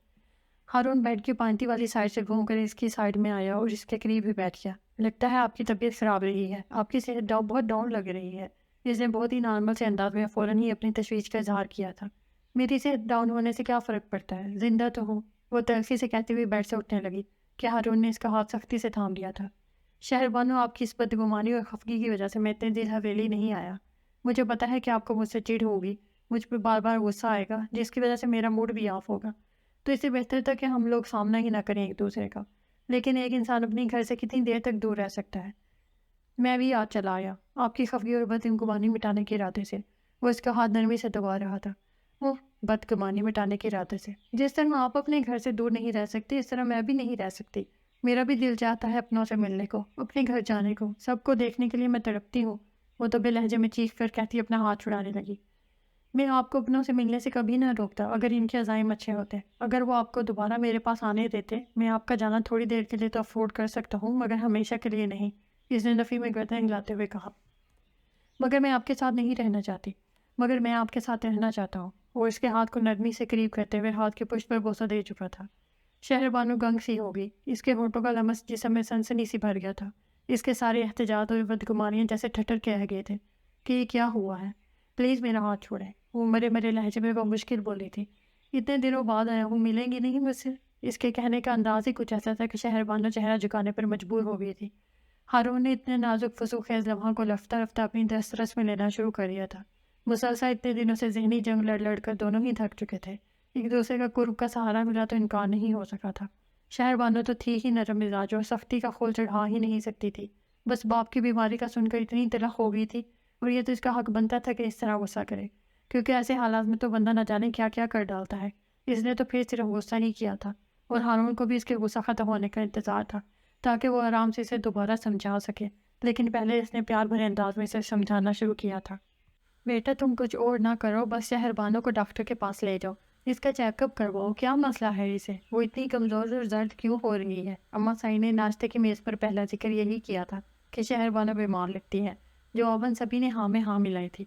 ہارون بیڈ کی پانتی والی سائڈ سے گھوم کر اس کی سائڈ میں آیا اور اس کے قریب ہی بیٹھ گیا۔ لگتا ہے آپ کی طبیعت خراب رہی ہے، آپ کی صحت بہت ڈاؤن لگ رہی ہے۔ اس نے بہت ہی نارمل سے انداز میں فوراً ہی اپنی تشویش کا اظہار کیا تھا۔ میری صحت ڈاؤن ہونے سے کیا فرق پڑتا ہے، زندہ تو ہوں، وہ تلخی سے کہتے ہوئے بیڈ سے اٹھنے لگی کہ ہارون نے اس کا ہاتھ سختی سے تھام لیا تھا۔ شہربانو، آپ کی اس بدگمانی اور خفگی کی وجہ سے میں اتنے دیر حویلی نہیں آیا۔ مجھے پتا ہے کہ آپ کو مجھ سے چڑ ہوگی، مجھ پہ بار بار غصہ آئے گا جس کی وجہ سے میرا موڈ بھی آف ہوگا، تو اس سے بہتر تھا کہ ہم لوگ سامنا ہی نہ کریں ایک دوسرے کا۔ لیکن ایک انسان اپنے گھر سے کتنی دیر تک دور رہ سکتا ہے؟ میں بھی آج چلا آیا، آپ کی خفگی اور بدگمانی مٹانے کے ارادے سے۔ وہ اس کا ہاتھ نرمی سے دبا رہا تھا۔ وہ بدگمانی مٹانے کے ارادے سے؟ جس طرح آپ اپنے گھر سے دور نہیں رہ سکتے، اس طرح میں بھی نہیں رہ سکتی۔ میرا بھی دل چاہتا ہے اپنوں سے ملنے کو، اپنے گھر جانے کو، سب کو دیکھنے کے لیے میں تڑپتی ہوں۔ وہ تو بے لہجے میں چیخ کر کہتی اپنا ہاتھ چھڑانے لگی۔ میں آپ کو اپنوں سے ملنے سے کبھی نہ روکتا اگر ان کے عزائم اچھے ہوتے۔ اگر وہ آپ کو دوبارہ میرے پاس آنے دیتے، میں آپ کا جانا تھوڑی دیر کے لیے تو افورڈ کر سکتا ہوں، مگر ہمیشہ کے لیے نہیں، اس نے نفی میں گردن ہلاتے ہوئے کہا۔ مگر میں آپ کے ساتھ نہیں رہنا چاہتی، مگر میں آپ کے ساتھ رہنا چاہتا ہوں۔ وہ اس کے ہاتھ کو نرمی سے قریب کرتے ہوئے ہاتھ کے پشت پر بوسہ دے چکا تھا۔ شہر بانو گنگ سی ہو گئی۔ اس کے ہونٹوں کا لمس جسم میں سنسنی سی بھر گیا تھا۔ اس کے سارے احتجاج اور بدگمانیاں جیسے ٹھٹر کے رہ گئے تھے کہ یہ کیا ہوا ہے، پلیز میرا ہاتھ چھوڑیں۔ وہ مرے مرے لہجے میں وہ مشکل بولی تھی۔ اتنے دنوں بعد آیا ہوں، ملیں گی نہیں مجھ سے؟ اس کے کہنے کا انداز ہی کچھ ایسا تھا کہ شہر بانو چہرہ جھکانے پر مجبور ہو گئی تھی۔ ہارون نے اتنے نازک فسوخ خیز لمحہ کو رفتہ رفتہ اپنی دسترس میں لینا شروع کر دیا تھا۔ مسلسل اتنے دنوں سے ذہنی جنگ لڑ لڑ کر دونوں ہی تھک چکے تھے۔ ایک دوسرے کا قرب کا سہارا ملا تو انکار نہیں ہو سکا تھا۔ شہر بانو تو تھی ہی نرم مزاج اور سختی کا خول چڑھا ہی نہیں سکتی تھی۔ بس باپ کی بیماری کا سن کر اتنی تلخ ہو گئی تھی، اور یہ تو اس کا حق بنتا تھا کہ اس طرح غصہ کرے، کیونکہ ایسے حالات میں تو بندہ نہ جانے کیا کیا کر ڈالتا ہے۔ اس نے تو پھر صرف غصہ ہی کیا تھا، اور ہارون کو بھی اس کے غصہ ختم ہونے کا انتظار تھا تاکہ وہ آرام سے اسے دوبارہ سمجھا سکے۔ لیکن پہلے اس نے پیار بھرے انداز میں اسے سمجھانا شروع کیا تھا۔ بیٹا تم کچھ اور نہ کرو، بس شہر بانو کو ڈاکٹر کے پاس لے جاؤ، اس کا چیک اپ کرواؤ، کیا مسئلہ ہے اسے، وہ اتنی کمزور اور زرد کیوں ہو رہی ہے؟ اماں سائی نے ناشتے کی میز پر پہلا ذکر یہی کیا تھا کہ شہر بانو بیمار لگتی ہے۔ جواباً سبھی نے ہاں میں ہاں ملائی تھی۔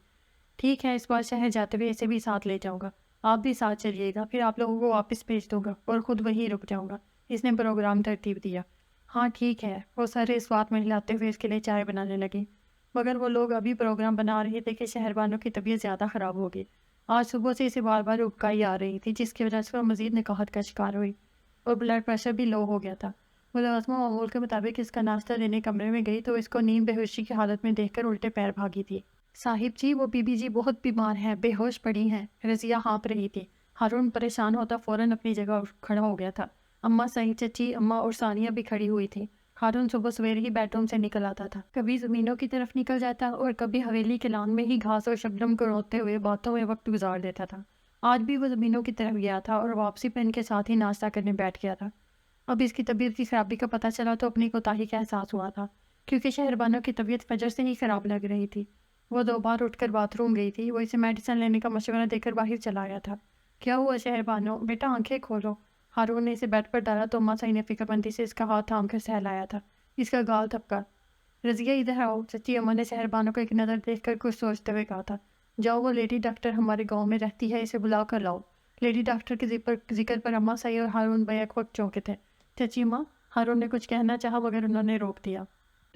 ٹھیک ہے، اس بار شہر جاتے ہوئے اسے بھی ساتھ لے جاؤں گا، آپ بھی ساتھ چلیے گا، پھر آپ لوگوں کو واپس بھیج دوں گا اور خود وہیں رک جاؤں گا، اس نے پروگرام ترتیب دیا۔ ہاں ٹھیک ہے، وہ سر اس بات میں ہلاتے ہوئے اس کے لیے چائے بنانے لگی۔ مگر وہ لوگ ابھی پروگرام بنا رہے تھے کہ شہر بانو کی طبیعت زیادہ خراب ہو گئی۔ آج صبح سے اسے بار بار اکائی آ رہی تھی، جس کی وجہ سے وہ مزید نکاہت کا شکار ہوئی، اور بلڈ پریشر بھی لو ہو گیا تھا۔ ملازمہ معمول کے مطابق اس کا ناشتہ دینے کمرے میں گئی تو اس کو نیم بے ہوشی کی حالت میں دیکھ کر الٹے پیر بھاگی تھی۔ صاحب جی، وہ بی بی جی بہت بیمار ہیں، بے ہوش پڑی ہیں، رضیہ ہانپ رہی تھی۔ ہارون پریشان ہوتا فوراً اپنی جگہ کھڑا ہو گیا تھا۔ اماں سعید چچی، اماں اور ثانیہ بھی کھڑی ہوئی تھی۔ ہارون صبح سویرے ہی بیڈ روم سے نکل آتا تھا، کبھی زمینوں کی طرف نکل جاتا اور کبھی حویلی کے لان میں ہی گھاس اور شبنم کو روتے ہوئے باتوں میں وقت گزار دیتا تھا۔ آج بھی وہ زمینوں کی طرف گیا تھا اور واپسی پہ ان کے ساتھ ہی ناشتہ کرنے بیٹھ گیا تھا۔ اب اس کی طبیعت کی خرابی کا پتہ چلا تو اپنی کوتاہی کا احساس ہوا تھا، کیونکہ شہر بانو کی طبیعت فجر سے ہی خراب لگ رہی تھی۔ وہ 2 بار اٹھ کر باتھ روم گئی تھی۔ وہ اسے میڈیسن لینے کا مشورہ دے کر باہر چلا آیا تھا۔ کیا ہوا شہر بانو، بیٹا آنکھیں کھولو۔ ہارون نے اسے بیڈ پر ڈالا تو اماں سعید نے فکر مندی سے اس کا ہاتھ تھام کر سہلایا تھا، اس کا گال تھپکا۔ رضیہ ادھر آؤ، چچی اماں نے شہر بانو کو ایک نظر دیکھ کر کچھ سوچتے ہوئے کہا تھا۔ جاؤ، وہ لیڈی ڈاکٹر ہمارے گاؤں میں رہتی ہے، اسے بلا کر لاؤ۔ لیڈی ڈاکٹر کے ذکر پر اماں سعید اور ہارون بیک وقت چونکے تھے۔ چچی ماں، ہارون نے کچھ کہنا چاہا مگر انہوں نے روک دیا۔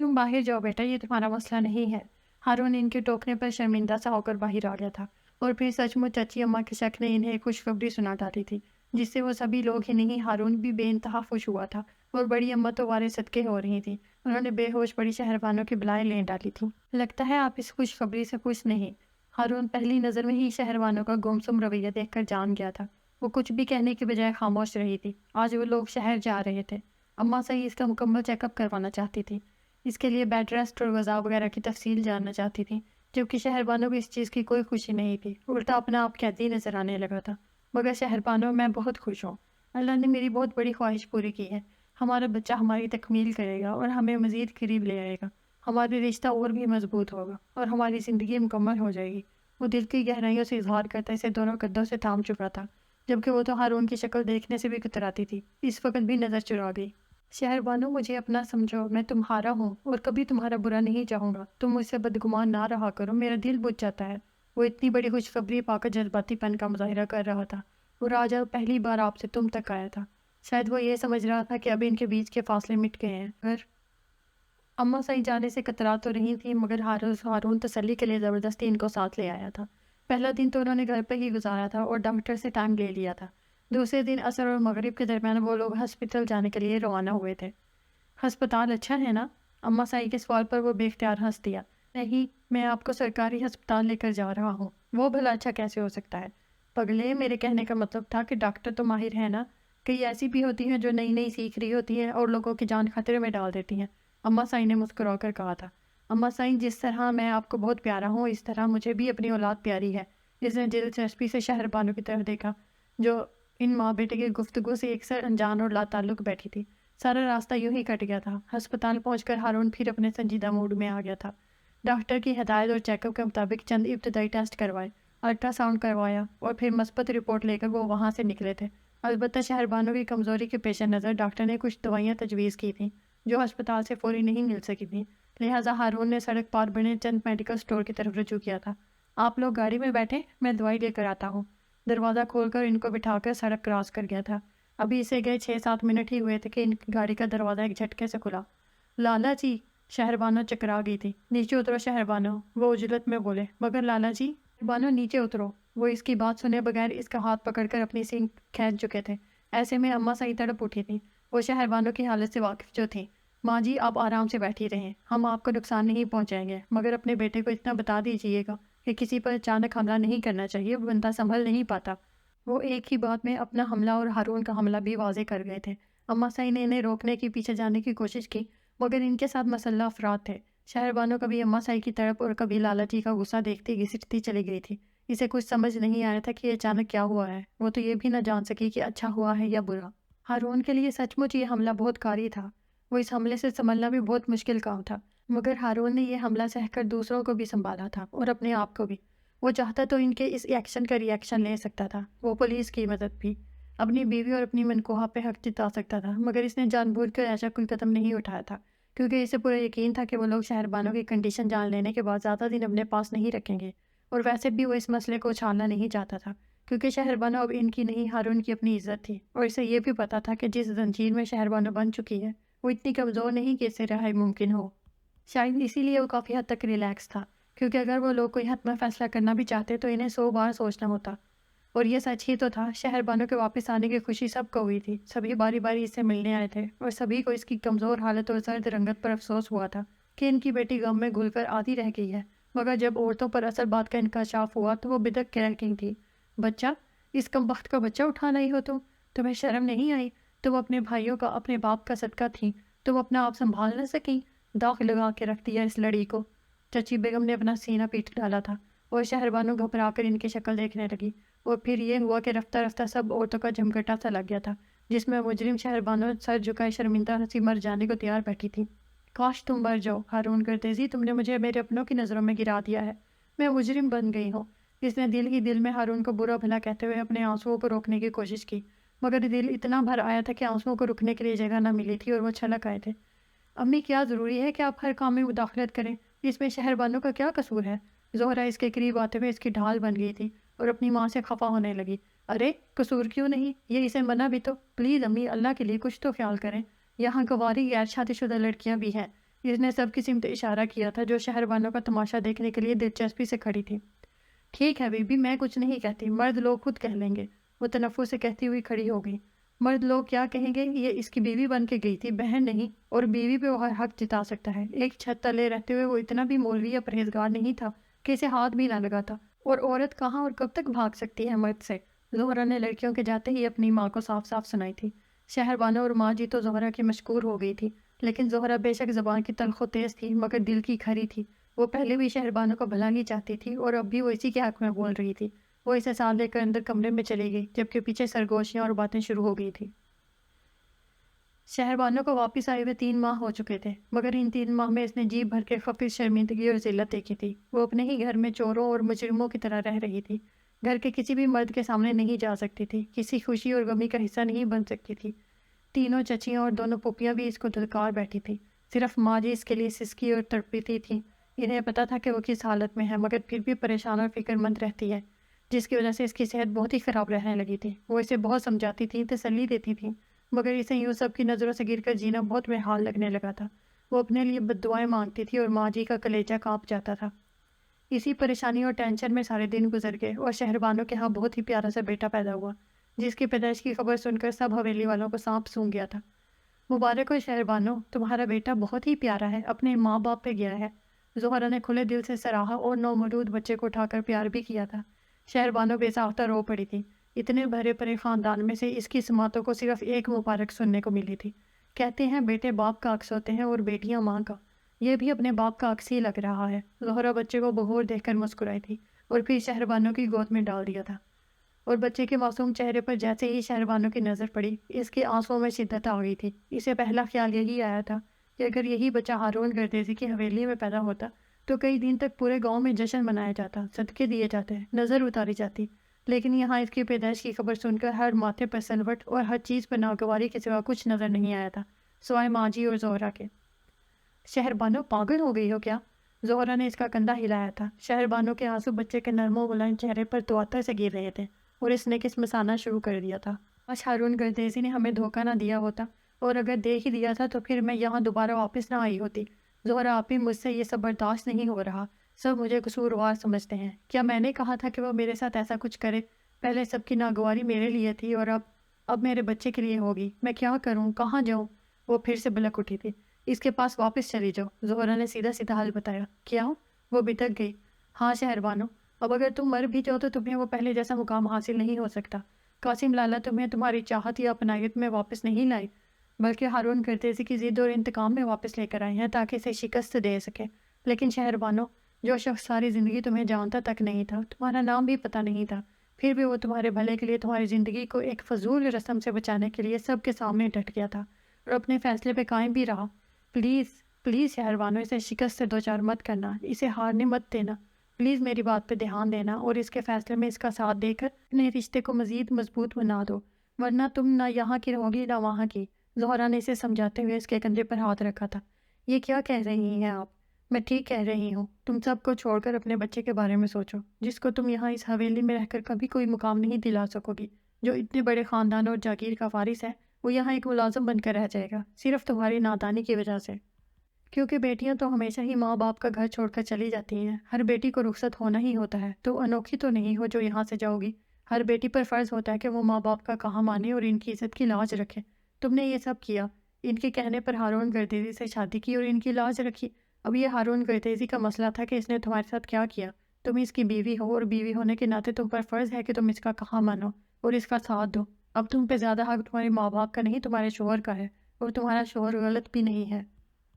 تم باہر جاؤ بیٹا، یہ تمہارا مسئلہ نہیں ہے۔ ہارون ان کے ٹوکنے پر شرمندہ سا ہو کر باہر آ گیا تھا، اور پھر سچ مچ چچی اماں کے شک نے انہیں خوشخبری سنا ڈالی تھی، جس سے وہ سبھی لوگ ہی نہیں، ہارون بھی بے انتہا خوش ہوا تھا، اور بڑی اماں تو وارے صدقے ہو رہی تھی۔ انہوں نے بے ہوش پڑی شہر بانو کی بلائیں لے ڈالی تھی۔ لگتا ہے آپ اس خوشخبری سے خوش نہیں۔ ہارون پہلی نظر میں ہی شہر بانو کا گمسم رویہ دیکھ کر جان گیا تھا۔ وہ کچھ بھی کہنے کے بجائے خاموش رہی تھی۔ آج وہ لوگ شہر جا رہے تھے۔ اماں صحیح اس کا مکمل چیک اپ کروانا چاہتی تھی، اس کے لیے بیڈ ریسٹ اور غذا وغیرہ کی تفصیل جاننا چاہتی تھی، جبکہ شہر بانو کو اس چیز کی کوئی خوشی نہیں تھی، الٹا اپنا آپ قیدی نظر آنے لگا تھا۔ مگر شہر بانو، میں بہت خوش ہوں، اللہ نے میری بہت بڑی خواہش پوری کی ہے۔ ہمارا بچہ ہماری تکمیل کرے گا اور ہمیں مزید قریب لے آئے گا، ہمارے رشتہ اور بھی مضبوط ہوگا اور ہماری زندگی مکمل ہو جائے گی۔ وہ دل کی گہرائیوں سے اظہار کرتا اسے دونوں قدوں سے تھام چکا تھا، جبکہ وہ تو ہارون کی شکل دیکھنے سے بھی کتراتی تھی۔ اس وقت بھی نظر چرا گئی۔ شہر بانو، مجھے اپنا سمجھو، میں تمہارا ہوں اور کبھی تمہارا برا نہیں چاہوں گا، تم مجھ سے بدگمان نہ رہا کرو، میرا دل بجھ جاتا ہے۔ وہ اتنی بڑی خوشخبری پا کر جذباتی پن کا مظاہرہ کر رہا تھا، اور آج پہلی بار آپ سے تم تک آیا تھا۔ شاید وہ یہ سمجھ رہا تھا کہ اب ان کے بیچ کے فاصلے مٹ گئے ہیں۔ اگر اماں صحیح جانے سے کترا تو رہی تھی، مگر ہارون تسلی کے لیے زبردستی ان کو ساتھ لے آیا تھا۔ پہلا دن تو انہوں نے گھر پہ ہی گزارا تھا اور ڈاکٹر سے ٹائم لے لیا تھا۔ دوسرے دن عصر اور مغرب کے درمیان وہ لوگ ہسپتال جانے کے لیے روانہ ہوئے تھے۔ ہسپتال اچھا ہے نا؟ اماں سائی کے سوال پر وہ بے اختیار ہنس دیا۔ نہیں، میں آپ کو سرکاری ہسپتال لے کر جا رہا ہوں۔ وہ بھلا اچھا کیسے ہو سکتا ہے؟ پگلے، میرے کہنے کا مطلب تھا کہ ڈاکٹر تو ماہر ہے نا، کئی ایسی بھی ہوتی ہیں جو نئی نئی سیکھ رہی ہوتی ہیں اور لوگوں کی جان خطرے میں ڈال دیتی ہیں، اماں سائیں نے مسکرا کر کہا تھا۔ اماں سائیں، جس طرح میں آپ کو بہت پیارا ہوں، اس طرح مجھے بھی اپنی اولاد پیاری ہے۔ اس نے دلچسپی سے شہر بانو کی طرف دیکھا، جو ان ماں بیٹے کی گفتگو سے اکثر انجان اور لا تعلق بیٹھی تھی۔ سارا راستہ یوں ہی کٹ گیا تھا۔ ہسپتال پہنچ کر ہارون پھر اپنے سنجیدہ موڈ میں آ گیا تھا۔ ڈاکٹر کی ہدایت اور چیک اپ کے مطابق چند ابتدائی ٹیسٹ کروائے، الٹرا ساؤنڈ کروایا اور پھر مثبت رپورٹ لے کر وہ وہاں سے نکلے تھے۔ البتہ شہر بانو کی کمزوری کے پیش نظر ڈاکٹر نے کچھ دوائیاں تجویز کی تھیں جو ہسپتال سے فوری نہیں مل سکی تھیں، لہٰذا ہارون نے سڑک پار بنے چند میڈیکل سٹور کی طرف رجوع کیا تھا۔ آپ لوگ گاڑی میں بیٹھے، میں دوائی لے کر آتا ہوں۔ دروازہ کھول کر ان کو بٹھا کر سڑک کراس کر گیا تھا۔ ابھی اسے گئے 6-7 منٹ ہی ہوئے تھے کہ ان کی گاڑی کا دروازہ ایک جھٹکے سے کھلا۔ لالا جی، شہر بانو چکرا گئی تھی۔ نیچے اترو شہر بانو، وہ عجلت میں بولے۔ مگر لالا جی، بانو نیچے اترو۔ وہ اس کی بات سنے بغیر اس کا ہاتھ پکڑ کر اپنی سینگ کھینچ چکے تھے۔ ایسے میں اماں صحیح تڑپ اٹھی تھیں، وہ شہر بانو کی حالت سے واقف جو تھیں۔ ماں جی، آپ آرام سے بیٹھی رہیں، ہم آپ کو نقصان نہیں پہنچائیں گے، مگر اپنے بیٹے کو اتنا بتا دیجیے گا کہ کسی پر اچانک حملہ نہیں کرنا چاہیے، وہ بندہ سنبھل نہیں پاتا۔ وہ ایک ہی بات میں اپنا حملہ اور ہارون کا حملہ بھی واضح کر گئے تھے۔ اماں صحیح نے انہیں روکنے کی، پیچھے جانے کی کوشش کی، مگر ان کے ساتھ مسلح افراد تھے۔ شہر بانو کبھی اماں صحیح کی طرف اور کبھی لالا جی کا غصہ دیکھتی گھسٹتی چلی گئی تھی۔ اسے کچھ سمجھ نہیں آیا تھا کہ یہ اچانک کیا ہوا ہے۔ وہ تو یہ بھی نہ جان سکی کہ اچھا ہوا ہے یا برا۔ ہارون کے لیے سچ مچ یہ حملہ بہت کاری تھا۔ وہ اس حملے سے سنبھلنا بھی بہت مشکل کام تھا، مگر ہارون نے یہ حملہ سہ کر دوسروں کو بھی سنبھالا تھا اور اپنے آپ کو بھی۔ وہ چاہتا تو ان کے اس ایکشن کا ری ایکشن لے سکتا تھا، وہ پولیس کی مدد بھی، اپنی بیوی اور اپنی منکوہا پہ حق جتا سکتا تھا، مگر اس نے جان بوجھ کر ایسا کوئی قدم نہیں اٹھایا تھا، کیونکہ اسے پورا یقین تھا کہ وہ لوگ شہر بانو کی کنڈیشن جان لینے کے بعد زیادہ دن اپنے پاس نہیں رکھیں گے، اور ویسے بھی وہ اس مسئلے کو اچھالنا نہیں چاہتا تھا، کیونکہ شہر بانو اب ان کی نہیں، ہارون کی اپنی عزت تھی، اور اسے یہ بھی پتا تھا کہ جس زنجیر میں شہر بانو بن چکی ہے وہ اتنی کمزور نہیں کہ اس سے رہائی ممکن ہو۔ شاید اسی لیے وہ کافی حد تک ریلیکس تھا، کیونکہ اگر وہ لوگ کوئی حتمی فیصلہ کرنا بھی چاہتے تو انہیں 100 بار سوچنا ہوتا، اور یہ سچ ہی تو تھا۔ شہر بانو کے واپس آنے کی خوشی سب کو ہوئی تھی، سبھی باری باری اس سے ملنے آئے تھے، اور سبھی کو اس کی کمزور حالت اور زرد رنگت پر افسوس ہوا تھا کہ ان کی بیٹی غم میں گھل کر آدھی رہ گئی ہے، مگر جب عورتوں پر اصل بات کا انکشاف ہوا تو وہ بدک کے رہ گئی تھی۔ بچہ، اس کم بخت کا بچہ اٹھا لائی ہو تمہیں شرم نہیں آئی؟ تم اپنے بھائیوں کا، اپنے باپ کا صدقہ تھیں، تم اپنا آپ سنبھال نہ سکیں؟ داغ لگا کے رکھ دیا اس لڑی کو۔ چچی بیگم نے اپنا سینہ پیٹ ڈالا تھا اور شہر بانو گھبرا کر ان کی شکل دیکھنے لگی، اور پھر یہ ہوا کہ رفتہ رفتہ سب عورتوں کا جھمگٹا سا لگ گیا تھا، جس میں مجرم شہر بانو سر جھکائے شرمندہ ہنسی مر جانے کو تیار بیٹھی تھی۔ کاش تم مر جاؤ ہارون کرتیزی، تم نے مجھے میرے اپنوں کی نظروں میں گرا دیا ہے، میں مجرم بن گئی ہوں۔ اس نے دل ہی دل میں ہارون کو برا بھلا کہتے ہوئے اپنے آنسوؤں کو روکنے کی کوشش کی، مگر دل اتنا بھر آیا تھا کہ آنسوؤں کو رکنے کے لیے جگہ نہ ملی تھی اور وہ چھلک آئے تھے۔ امی، کیا ضروری ہے کہ آپ ہر کام میں مداخلت کریں؟ اس میں شہر بانو کا کیا قصور ہے؟ زہرا اس کے قریب آتے ہوئے اس کی ڈھال بن گئی تھی اور اپنی ماں سے خفا ہونے لگی۔ ارے قصور کیوں نہیں؟ یہ اسے منع بھی تو، پلیز امی، اللہ کے لیے کچھ تو خیال کریں، یہاں گواری غیر شادی شدہ لڑکیاں بھی ہیں۔ اس نے سب کی سمت اشارہ کیا تھا جو شہر بانو کا تماشا دیکھنے کے لیے دلچسپی سے کھڑی تھی۔ ٹھیک ہے بی بی، میں کچھ نہیں کہتی، مرد لوگ خود کہہ لیں گے، وہ تنفر سے کہتی ہوئی کھڑی ہو گئی۔ مرد لوگ کیا کہیں گے؟ یہ اس کی بیوی بن کے گئی تھی، بہن نہیں، اور بیوی پہ وہ ہر حق جتا سکتا ہے۔ ایک چھت تلے رہتے ہوئے وہ اتنا بھی مولوی یا پرہیزگار نہیں تھا کہ اسے ہاتھ بھی نہ لگاتا، اور عورت کہاں اور کب تک بھاگ سکتی ہے مرد سے؟ زہرا نے لڑکیوں کے جاتے ہی اپنی ماں کو صاف صاف سنائی تھی۔ شہر بانو اور ماں جی تو زہرا کی مشکور ہو گئی تھی، لیکن زہرا بے شک زبان کی تلخ و تیز تھی، مگر دل کی کھری تھی۔ وہ پہلے بھی شہر بانو کا بھلا ہی چاہتی تھی، اور اب بھی وہ اسی کے حق میں بول رہی تھی۔ وہ اسے ساتھ لے کر اندر کمرے میں چلی گئی، جبکہ پیچھے سرگوشیاں اور باتیں شروع ہو گئی تھی۔ شہر بانو کو واپس آئے ہوئے 3 ماہ ہو چکے تھے، مگر ان 3 ماہ میں اس نے جی بھر کے خفیہ شرمندگی اور ذلت دیکھی تھی۔ وہ اپنے ہی گھر میں چوروں اور مجرموں کی طرح رہ رہی تھی، گھر کے کسی بھی مرد کے سامنے نہیں جا سکتی تھی، کسی خوشی اور غمی کا حصہ نہیں بن سکتی تھی۔ تینوں چچیاں اور دونوں پھوپھیاں بھی اس کو دھتکار بیٹھی تھی، صرف ماں جی اس کے لیے سسکی اور تڑپتی تھی۔ انہیں پتا تھا کہ وہ کس حالت میں ہے، مگر پھر بھی پریشان اور فکر مند رہتی ہے، جس کی وجہ سے اس کی صحت بہت ہی خراب رہنے لگی تھی۔ وہ اسے بہت سمجھاتی تھی، تسلی دیتی تھی، مگر اسے یوں سب کی نظروں سے گر کر جینا بہت محال لگنے لگا تھا۔ وہ اپنے لیے بد دعائیں مانگتی تھی اور ماں جی کا کلیجہ کانپ جاتا تھا۔ اسی پریشانی اور ٹینشن میں سارے دن گزر گئے، اور شہر بانو کے ہاں بہت ہی پیارا سا بیٹا پیدا ہوا، جس کی پیدائش کی خبر سن کر سب حویلی والوں کو سانپ سونگھ گیا تھا۔ مبارک ہو شہر بانو، تمہارا بیٹا بہت ہی پیارا ہے، اپنے ماں باپ پہ گیا ہے۔ زہرا نے کھلے دل سے سراہا اور نومولود بچے کو اٹھا کر پیار بھی کیا تھا۔ شہربانو بے ساختہ رو پڑی تھی۔ اتنے بھرے پڑے خاندان میں سے اس کی سماعتوں کو صرف ایک مبارک سننے کو ملی تھی۔ کہتے ہیں بیٹے باپ کا عکس ہوتے ہیں اور بیٹیاں ماں کا۔ یہ بھی اپنے باپ کا عکس ہی لگ رہا ہے۔ زہرا بچے کو بغور دیکھ کر مسکرائی تھی اور پھر شہربانو کی گود میں ڈال دیا تھا، اور بچے کے معصوم چہرے پر جیسے ہی شہربانو کی نظر پڑی اس کے آنسوؤں میں شدت آ گئی تھی۔ اسے پہلا خیال یہی آیا تھا کہ اگر یہی بچہ ہارون گردیزی کی حویلی میں پیدا ہوتا تو کئی دن تک پورے گاؤں میں جشن منایا جاتا، صدقے دیے جاتے، نظر اتاری جاتی، لیکن یہاں اس کی پیدائش کی خبر سن کر ہر ماتھے پر سلوٹ اور ہر چیز پر ناگواری کے سوا کچھ نظر نہیں آیا تھا سوائے ماں جی اور زہرا کے۔ شہربانو پاگل ہو گئی ہو کیا؟ زہرا نے اس کا کندھا ہلایا تھا۔ شہربانو کے آنسو بچے کے نرم و ملائم چہرے پر تواتر سے گر رہے تھے اور اس نے کسمسانا شروع کر دیا تھا۔ کاش ہارون گردیزی نے ہمیں دھوکہ نہ دیا ہوتا، اور اگر دے ہی دیا تھا تو پھر میں یہاں دوبارہ واپس نہ آئی ہوتی۔ زہرا آپی، مجھ سے یہ سب برداشت نہیں ہو رہا، سب مجھے قصوروار سمجھتے ہیں۔ کیا میں نے کہا تھا کہ وہ میرے ساتھ ایسا کچھ کرے؟ پہلے سب کی ناگواری میرے لیے تھی اور اب میرے بچے کے لیے ہوگی۔ میں کیا کروں، کہاں جاؤں؟ وہ پھر سے بلک اٹھی تھی۔ اس کے پاس واپس چلی جاؤ، زہرا نے سیدھا سیدھا حل بتایا۔ کیا؟ وہ بتک گئی۔ ہاں شہربانو، اب اگر تم مر بھی جاؤ تو تمہیں وہ پہلے جیسا مقام حاصل نہیں ہو سکتا۔ قاسم لالا تمہیں تمہاری چاہت یا اپنائیت میں واپس نہیں لائے، بلکہ ہارون گردیزی کی ضد اور انتقام میں واپس لے کر آئے ہیں تاکہ اسے شکست دے سکے۔ لیکن شہربانو، جو شخص ساری زندگی تمہیں جانتا تک نہیں تھا، تمہارا نام بھی پتہ نہیں تھا، پھر بھی وہ تمہارے بھلے کے لیے تمہاری زندگی کو ایک فضول رسم سے بچانے کے لیے سب کے سامنے ڈٹ گیا تھا اور اپنے فیصلے پہ قائم بھی رہا۔ پلیز پلیز شہربانو، اسے شکست سے دوچار مت کرنا، اسے ہارنے مت دینا۔ پلیز میری بات پہ دھیان دینا اور اس کے فیصلے میں اس کا ساتھ دے کر اپنے رشتے کو مزید مضبوط بنا دو، ورنہ تم نہ یہاں کی رہو گی نہ وہاں کی۔ زہرا نے اسے سمجھاتے ہوئے اس کے کندھے پر ہاتھ رکھا تھا۔ یہ کیا کہہ رہی ہیں آپ؟ میں ٹھیک کہہ رہی ہوں۔ تم سب کو چھوڑ کر اپنے بچے کے بارے میں سوچو، جس کو تم یہاں اس حویلی میں رہ کر کبھی کوئی مقام نہیں دلا سکو گی، جو اتنے بڑے خاندان اور جاگیر کا وارث ہے۔ وہ یہاں ایک ملازم بن کر رہ جائے گا، صرف تمہاری نادانی کی وجہ سے، کیونکہ بیٹیاں تو ہمیشہ ہی ماں باپ کا گھر چھوڑ کر چلی جاتی ہیں۔ ہر بیٹی کو رخصت ہونا ہی ہوتا ہے، تو انوکھی تو نہیں ہو جو یہاں سے جاؤ گی۔ ہر بیٹی پر فرض ہوتا ہے کہ وہ ماں باپ کا کہا مانے اور ان کی عزت کی لاج رکھے۔ تم نے یہ سب کیا، ان کے کہنے پر ہارون گردیزی سے شادی کی اور ان کی لاج رکھی۔ اب یہ ہارون گردیزی کا مسئلہ تھا کہ اس نے تمہارے ساتھ کیا کیا۔ تم اس کی بیوی ہو اور بیوی ہونے کے ناطے تم پر فرض ہے کہ تم اس کا کہا مانو اور اس کا ساتھ دو۔ اب تم پہ زیادہ حق تمہارے ماں باپ کا نہیں، تمہارے شوہر کا ہے، اور تمہارا شوہر غلط بھی نہیں ہے۔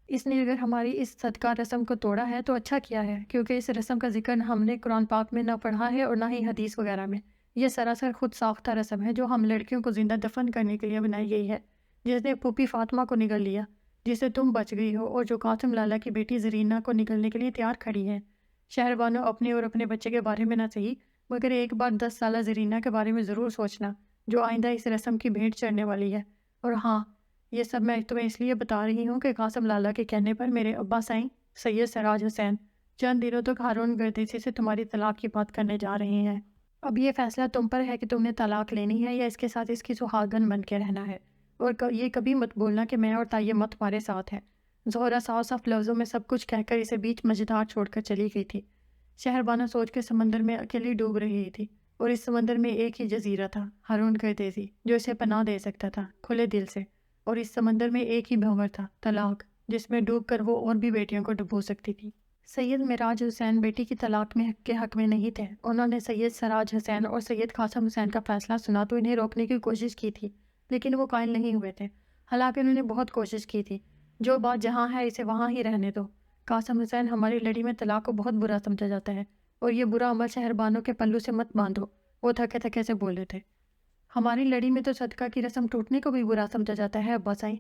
اس نے اگر ہماری اس صدقہ رسم کو توڑا ہے تو اچھا کیا ہے، کیونکہ اس رسم کا ذکر ہم نے قرآن پاک میں نہ پڑھا ہے اور نہ ہی حدیث وغیرہ میں۔ یہ سراسر خود ساختہ رسم ہے جو ہم لڑکیوں کو زندہ دفن کرنے کے لیے بنائی گئی ہے، جس نے پھوپھی فاطمہ کو نگل لیا، جس سے تم بچ گئی ہو، اور جو قاسم لالا کی بیٹی زرینہ کو نگلنے کے لیے تیار کھڑی ہے۔ شہربانو، اپنے اور اپنے بچے کے بارے میں نہ صحیح مگر ایک بار 10 سالہ زرینہ کے بارے میں ضرور سوچنا، جو آئندہ اس رسم کی بھیٹ چڑھنے والی ہے۔ اور ہاں، یہ سب میں تمہیں اس لیے بتا رہی ہوں کہ قاسم لالا کے کہنے پر میرے ابا سائیں سید سراج حسین چند دنوں تک ہارون گردیزی سے تمہاری طلاق کی بات کرنے جا رہے ہیں۔ اب یہ فیصلہ تم پر ہے کہ تم نے طلاق لینی ہے یا اس کے ساتھ اس کی سہاگن بن کے رہنا ہے، اور یہ کبھی مت بولنا کہ میں اور طیمہ تمہارے ساتھ ہیں۔ زہرا صاف صاف لفظوں میں سب کچھ کہہ کر اسے بیچ مجدار چھوڑ کر چلی گئی تھی۔ شہربانو سوچ کے سمندر میں اکیلی ڈوب رہی تھی، اور اس سمندر میں ایک ہی جزیرہ تھا، ہارون گردیزی، جو اسے پناہ دے سکتا تھا کھلے دل سے، اور اس سمندر میں ایک ہی بھنور تھا، طلاق، جس میں ڈوب کر وہ اور بھی بیٹیوں کو ڈبو سکتی تھی۔ سید معراج حسین بیٹی کی طلاق کے حق میں نہیں تھے۔ انہوں نے سید سراج حسین اور سید قاسم حسین کا فیصلہ سنا تو انہیں روکنے کی کوشش کی تھی، لیکن وہ قائل نہیں ہوئے تھے، حالانکہ انہوں نے بہت کوشش کی تھی۔ جو بات جہاں ہے اسے وہاں ہی رہنے دو۔ قاسم حسین، ہماری لڑی میں طلاق کو بہت برا سمجھا جاتا ہے، اور یہ برا عمل شہربانوں کے پلو سے مت باندھو۔ وہ تھکے تھکے سے بولے تھے۔ ہماری لڑی میں تو صدقہ کی رسم ٹوٹنے کو بھی برا سمجھا جاتا ہے ابا سائیں،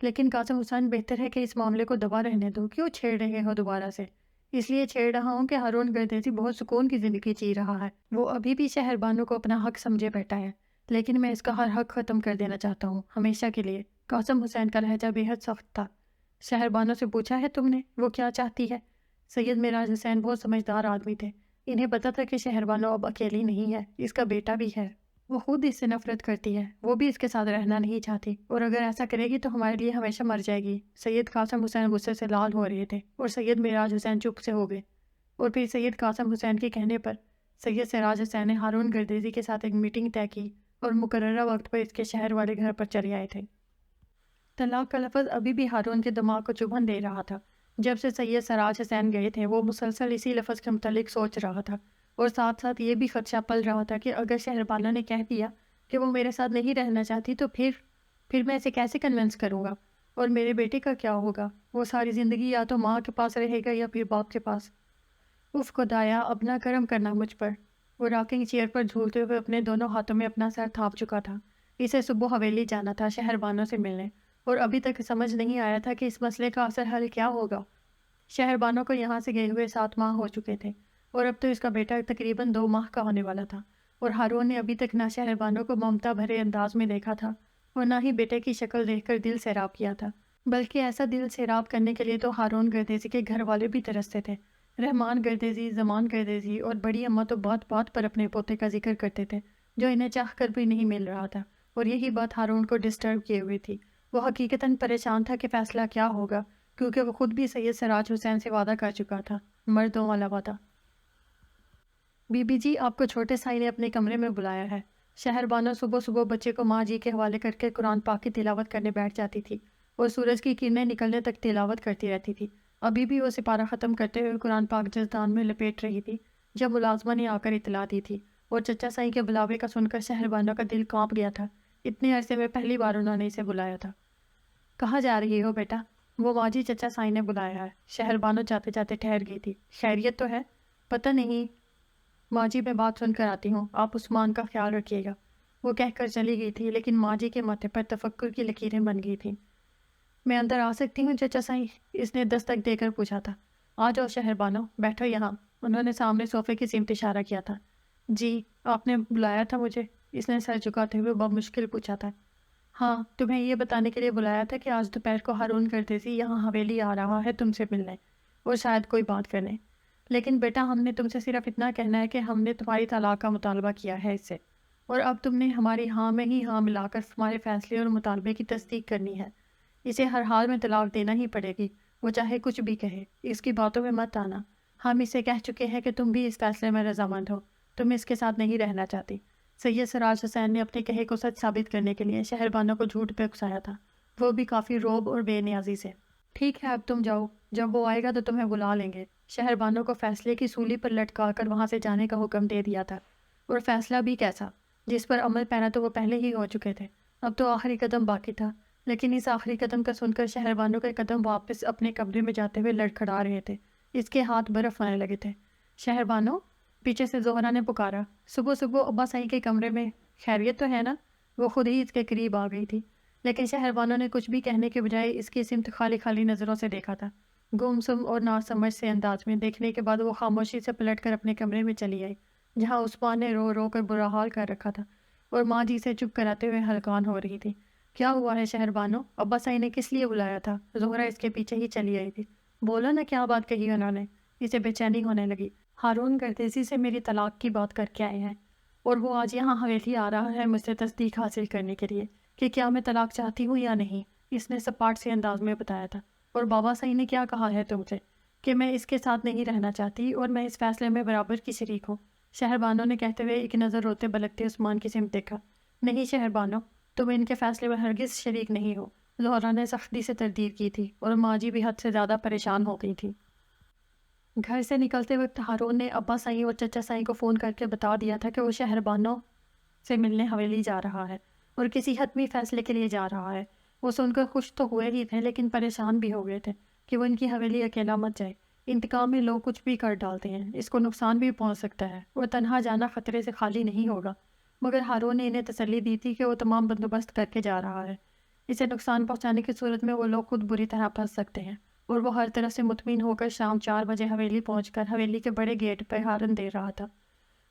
لیکن قاسم حسین بہتر ہے کہ اس معاملے کو دبا رہنے دو۔ کیوں چھیڑ رہے ہو دوبارہ سے؟ اس لیے چھیڑ رہا ہوں کہ ہارون گردیزی بہت سکون کی زندگی جی رہا ہے، وہ ابھی بھی شہربانوں کو اپنا حق سمجھے بیٹھا ہے، لیکن میں اس کا ہر حق ختم کر دینا چاہتا ہوں، ہمیشہ کے لیے۔ قاسم حسین کا لہجہ بے حد سخت تھا۔ شہربانوں سے پوچھا ہے تم نے وہ کیا چاہتی ہے؟ سید معراج حسین بہت سمجھدار آدمی تھے، انہیں پتا تھا کہ شہربانو اب اکیلی نہیں ہے، اس کا بیٹا بھی ہے، وہ خود اس سے نفرت کرتی ہے، وہ بھی اس کے ساتھ رہنا نہیں چاہتی، اور اگر ایسا کرے گی تو ہمارے لیے ہمیشہ مر جائے گی۔ سید قاسم حسین غصے سے لال ہو رہے تھے، اور سید معراج حسین چپ سے ہو گئے، اور پھر سید قاسم حسین کے کہنے پر سید سراج حسین نے ہارون گردیزی کے ساتھ ایک میٹنگ طے کی اور مقررہ وقت پر اس کے شہر والے گھر پر چلے آئے تھے۔ طلاق کا لفظ ابھی بھی ہارون کے دماغ کو چبھن دے رہا تھا، جب سے سید سراج حسین گئے تھے وہ مسلسل اسی لفظ کے متعلق سوچ رہا تھا، اور ساتھ ساتھ یہ بھی خدشہ پل رہا تھا کہ اگر شہربانو نے کہہ دیا کہ وہ میرے ساتھ نہیں رہنا چاہتی تو پھر میں اسے کیسے کنونس کروں گا، اور میرے بیٹے کا کیا ہوگا؟ وہ ساری زندگی یا تو ماں کے پاس رہے گا یا پھر باپ کے پاس۔ اف خدایا، اپنا کرم کرنا مجھ پر۔ وہ راکنگ چیئر پر جھولتے ہوئے اپنے دونوں ہاتھوں میں اپنا سر تھاپ چکا تھا۔ اسے صبح حویلی جانا تھا شہربانو سے ملنے، اور ابھی تک سمجھ نہیں آیا تھا کہ اس مسئلے کا اصل حل کیا ہوگا۔ شہربانو کو یہاں سے گئے ہوئے 7 ماہ ہو چکے تھے، اور اب تو اس کا بیٹا تقریباً 2 ماہ کا ہونے والا تھا، اور ہارون نے ابھی تک نہ شہربانو کو ممتا بھرے انداز میں دیکھا تھا اور نہ ہی بیٹے کی شکل دیکھ کر دل سیراب کیا تھا، بلکہ ایسا دل سیراب کرنے کے لیے تو ہارون گردیزی کے گھر والے بھی ترستے تھے۔ رحمان گردیزی، زمان گردیزی اور بڑی اماں تو بات بات پر اپنے پوتے کا ذکر کرتے تھے جو انہیں چاہ کر بھی نہیں مل رہا تھا، اور یہی بات ہارون کو ڈسٹرب کیے ہوئی تھی۔ وہ حقیقتاً پریشان تھا کہ فیصلہ کیا ہوگا، کیونکہ وہ خود بھی سید سراج حسین سے وعدہ کر چکا تھا، مردوں والا وعدہ۔ بی بی جی، آپ کو چھوٹے سائی نے اپنے کمرے میں بلایا ہے۔ شہربانو صبح صبح بچے کو ماں جی کے حوالے کر کے قرآن پاک کی تلاوت کرنے بیٹھ جاتی تھی، اور سورج کی کرنیں نکلنے تک تلاوت کرتی رہتی تھی۔ ابھی بھی وہ سپارہ ختم کرتے ہوئے قرآن پاک جزدان میں لپیٹ رہی تھی جب ملازمہ نے آ کر اطلاع دی تھی، اور چچا سائی کے بلاوے کا سن کر شہربانو کا دل کانپ گیا تھا۔ اتنے عرصے میں پہلی بار انہوں نے اسے بلایا تھا۔ کہاں جا رہی ہو بیٹا؟ وہ ماں جی چچا سائی نے بلایا ہے۔ شہربانو جاتے جاتے ٹھہر گئی تھی۔ خیریت تو ہے؟ پتہ نہیں ماں جی، میں بات سن کر آتی ہوں، آپ عثمان کا خیال رکھیے گا۔ وہ کہہ کر چلی گئی تھی، لیکن ماں جی کے ماتھے پر تفکر کی لکیریں بن گئی تھیں۔ میں اندر آ سکتی ہوں چچا سائی؟ اس نے دستک دے کر پوچھا تھا۔ آ جاؤ شہربانو، بیٹھو یہاں۔ انہوں نے سامنے صوفے کی سمت اشارہ کیا تھا۔ جی، آپ نے بلایا تھا مجھے؟ اس نے سر جھکاتے ہوئے بمشکل پوچھا تھا۔ ہاں، تمہیں یہ بتانے کے لیے بلایا تھا کہ آج دوپہر کو ہارون گردیزی یہاں حویلی آ رہا ہے تم سے ملنے، اور شاید کوئی بات کرنے۔ لیکن بیٹا، ہم نے تم سے صرف اتنا کہنا ہے کہ ہم نے تمہاری طلاق کا مطالبہ کیا ہے اس سے، اور اب تم نے ہماری ہاں میں ہی ہاں ملا کر ہمارے فیصلے اور مطالبے کی تصدیق کرنی ہے۔ اسے ہر حال میں طلاق دینا ہی پڑے گی، وہ چاہے کچھ بھی کہے۔ اس کی باتوں میں مت آنا۔ ہم اسے کہہ چکے ہیں کہ تم بھی اس فیصلے میں رضامند ہو، تم اس کے ساتھ نہیں رہنا چاہتی۔ سید سراج حسین نے اپنے کہے کو سچ ثابت کرنے کے لیے شہربانو کو جھوٹ پہ اکسایا تھا، وہ بھی کافی روب اور بے نیازی سے۔ ٹھیک ہے، اب تم جاؤ، جب وہ آئے گا تو تمہیں بلا لیں گے۔ شہربانو کو فیصلے کی سولی پر لٹکا کر وہاں سے جانے کا حکم دے دیا تھا، اور فیصلہ بھی کیسا، جس پر عمل پیرا تو وہ پہلے ہی ہو چکے تھے، اب تو آخری قدم باقی تھا۔ لیکن اس آخری قدم کا سن کر شہربانو کے قدم واپس اپنے کمرے میں جاتے ہوئے لڑکھڑا رہے تھے، اس کے ہاتھ برف ہونے لگے تھے۔ شہربانو، پیچھے سے زہرا نے پکارا۔ صبح صبح ابا سائی کے کمرے میں؟ خیریت تو ہے نا؟ وہ خود ہی اس کے قریب آ گئی تھی، لیکن شہربانو نے کچھ بھی کہنے کے بجائے اس کی سمت خالی خالی نظروں سے دیکھا تھا۔ گمسم اور ناسمجھ سے انداز میں دیکھنے کے بعد وہ خاموشی سے پلٹ کر اپنے کمرے میں چلی آئی، جہاں عثمان نے رو رو کر برا حال کر رکھا تھا، اور ماں جی سے چپ کراتے ہوئے ہلکان ہو رہی تھی۔ کیا ہوا ہے شہربانو؟ ابا سائی نے کس لیے بلایا تھا؟ زہرا اس کے پیچھے ہی چلی آئی تھی۔ بولا نا کیا بات کہی انہوں نے؟ اسے بے چینی ہونے لگی۔ ہارون گردیزی سے میری طلاق کی بات کر کے آئے ہیں، اور وہ آج یہاں حویلی آ رہا ہے مجھ سے تصدیق حاصل کرنے کے لیے کہ کیا میں طلاق چاہتی ہوں یا نہیں، اس نے سپاٹ سے انداز میں بتایا تھا۔ اور بابا سائی نے کیا کہا ہے تم سے؟ کہ میں اس کے ساتھ نہیں رہنا چاہتی اور میں اس فیصلے میں برابر کی شریک ہوں۔ شہربانو نے کہتے ہوئے ایک نظر روتے بلکتے عثمان کی سمت دیکھا۔ نہیں شہربانو، تم ان کے فیصلے میں ہرگز شریک نہیں ہو، زہرا نے سختی سے تردید کی تھی، اور ماں جی بھی حد سے زیادہ پریشان ہو گئی تھی۔ گھر سے نکلتے وقت ہارون نے ابا سائی اور چچا سائی کو فون کر کے بتا دیا تھا کہ وہ شہربانو سے ملنے حویلی جا رہا ہے اور کسی حتمی فیصلے کے لیے جا رہا ہے۔ وہ سن کر خوش تو ہوئے ہی تھے، لیکن پریشان بھی ہو گئے تھے کہ وہ ان کی حویلی اکیلا مت جائے۔ انتقام میں لوگ کچھ بھی کر ڈالتے ہیں، اس کو نقصان بھی پہنچ سکتا ہے، اور تنہا جانا خطرے سے خالی نہیں ہوگا۔ مگر ہارون نے انہیں تسلی دی تھی کہ وہ تمام بندوبست کر کے جا رہا ہے، اسے نقصان پہنچانے کی صورت میں وہ لوگ خود بری طرح پھنس سکتے ہیں۔ اور وہ ہر طرف سے مطمئن ہو کر شام 4 بجے حویلی پہنچ کر حویلی کے بڑے گیٹ پہ ہارن دے رہا تھا۔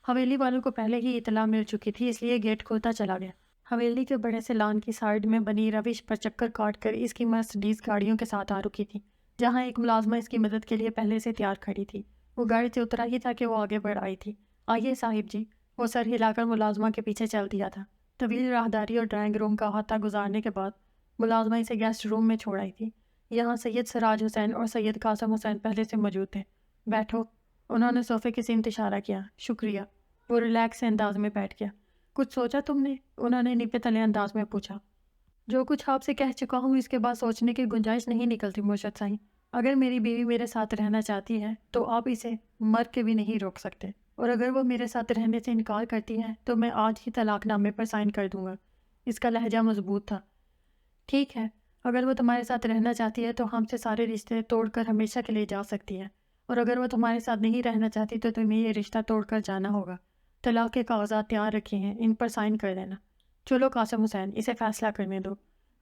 حویلی والوں کو پہلے ہی اطلاع مل چکی تھی، اس لیے گیٹ کھلتا چلا گیا۔ حویلی کے بڑے سے لان کی سائڈ میں بنی روش پر چکر کاٹ کر اس کی مرسڈیز گاڑیوں کے ساتھ آ رکی تھی، جہاں ایک ملازمہ اس کی مدد کے لیے پہلے سے تیار کھڑی تھی۔ وہ گاڑی سے اترا ہی تھا کہ وہ آگے بڑھ آئی تھی۔ آئیے صاحب جی، وہ سر ہلا کر ملازمہ کے پیچھے چل دیا تھا۔ طویل راہداری اور ڈرائنگ روم کا احاطہ گزارنے کے بعد ملازمہ اسے گیسٹ روم میں چھوڑ آئی تھی۔ یہاں سید سراج حسین اور سید قاسم حسین پہلے سے موجود تھے۔ بیٹھو، انہوں نے صوفے کی سمت اشارہ کیا۔ شکریہ۔ وہ ریلیکس سے انداز میں بیٹھ گیا۔ کچھ سوچا تم نے؟ انہوں نے نیپے تلے انداز میں پوچھا۔ جو کچھ آپ سے کہہ چکا ہوں اس کے بعد سوچنے کی گنجائش نہیں نکلتی مرشد سائیں۔ اگر میری بیوی میرے ساتھ رہنا چاہتی ہے تو آپ اسے مر کے بھی نہیں روک سکتے، اور اگر وہ میرے ساتھ رہنے سے انکار کرتی ہے تو میں آج ہی طلاق نامے پر سائن کر دوں گا۔ اس کا لہجہ مضبوط تھا۔ ٹھیک ہے، اگر وہ تمہارے ساتھ رہنا چاہتی ہے تو ہم سے سارے رشتے توڑ کر ہمیشہ کے لیے جا سکتی ہے، اور اگر وہ تمہارے ساتھ نہیں رہنا چاہتی تو تمہیں یہ رشتہ توڑ کر جانا ہوگا۔ طلاق کے کاغذات تیار رکھے ہیں، ان پر سائن کر دینا۔ چلو قاسم حسین، اسے فیصلہ کرنے دو۔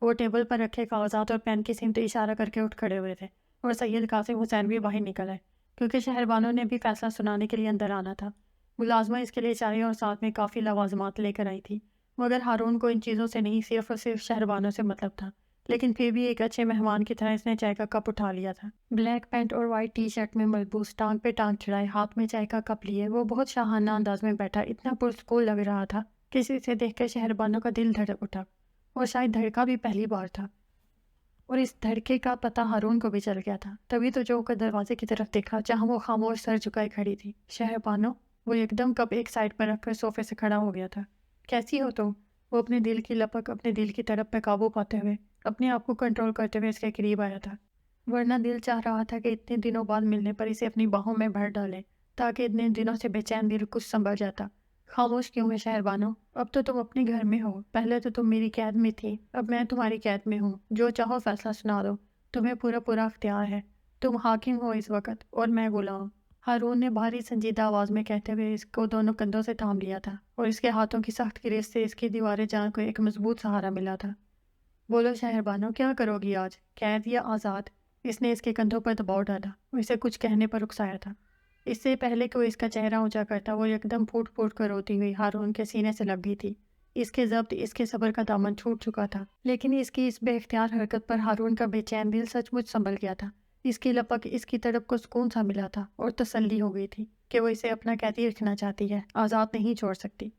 وہ ٹیبل پر رکھے کاغذات اور پین کی سمت اشارہ کر کے اٹھ کھڑے ہوئے تھے، اور سید قاسم حسین بھی باہر نکل آئے، کیونکہ شہربانو نے بھی فیصلہ سنانے کے لیے اندر آنا تھا۔ ملازمہ اس کے لیے چائے اور ساتھ میں کافی لوازمات لے کر آئی تھی، مگر ہارون کو ان چیزوں سے نہیں صرف اور صرف شہربانو سے مطلب تھا، لیکن پھر بھی ایک اچھے مہمان کی طرح اس نے چائے کا کپ اٹھا لیا تھا۔ بلیک پینٹ اور وائٹ ٹی شرٹ میں ملبوس، ٹانگ پہ ٹانگ چڑھائے، ہاتھ میں چائے کا کپ لیے وہ بہت شاہانہ انداز میں بیٹھا، اتنا پرسکون لگ رہا تھا کہ اسے دیکھ کر شہربانو کا دل دھڑک اٹھا، اور شاید دھڑکا بھی پہلی بار تھا، اور اس دھڑکے کا پتہ ہارون کو بھی چل گیا تھا۔ تبھی تو جو کر دروازے کی طرف دیکھا جہاں وہ خاموش سر جھکائے کھڑی تھی۔ شہربانو، وہ ایک دم کپ ایک سائڈ پر رکھ کر صوفے سے کھڑا ہو گیا تھا۔ کیسی ہو تم؟ وہ اپنے دل کی لپک، اپنے دل کی تڑپ پہ قابو پاتے ہوئے، اپنے آپ کو کنٹرول کرتے ہوئے اس کے قریب آیا تھا، ورنہ دل چاہ رہا تھا کہ اتنے دنوں بعد ملنے پر اسے اپنی باہوں میں بھر ڈالے، تاکہ اتنے دنوں سے بے چین دل کچھ سنبھل جاتا۔ خاموش کیوں ہے شہربانو؟ اب تو تم اپنے گھر میں ہو، پہلے تو تم میری قید میں تھی، اب میں تمہاری قید میں ہوں، جو چاہو فیصلہ سنا دو، تمہیں پورا اختیار ہے، تم حاکم ہو اس وقت اور میں غلام۔ ہارون نے بھاری سنجیدہ آواز میں کہتے ہوئے اس کو دونوں کندھوں سے تھام لیا تھا، اور اس کے ہاتھوں کی سخت گریز سے اس کی دیواریں جان کو ایک مضبوط سہارا ملا تھا۔ بولو شہربانو، کیا کرو گی آج، قید یا آزاد؟ اس نے اس کے کندھوں پر دباؤ ڈالا اور اسے کچھ کہنے پر اکسایا تھا۔ اس سے پہلے کہ وہ اس کا چہرہ اونچا کرتا، وہ یکدم پھوٹ پھوٹ کر روتی ہوئی ہارون کے سینے سے لگ گئی تھی۔ اس کے ضبط، اس کے صبر کا دامن چھوٹ چکا تھا، لیکن اس کی اس بے اختیار حرکت پر ہارون کا بے چین دل سچ مچ سنبھل گیا تھا۔ اس کی لپک، اس کی تڑپ کو سکون سا ملا تھا، اور تسلی ہو گئی تھی کہ وہ اسے اپنا قیدی رکھنا چاہتی ہے، آزاد نہیں چھوڑ سکتی۔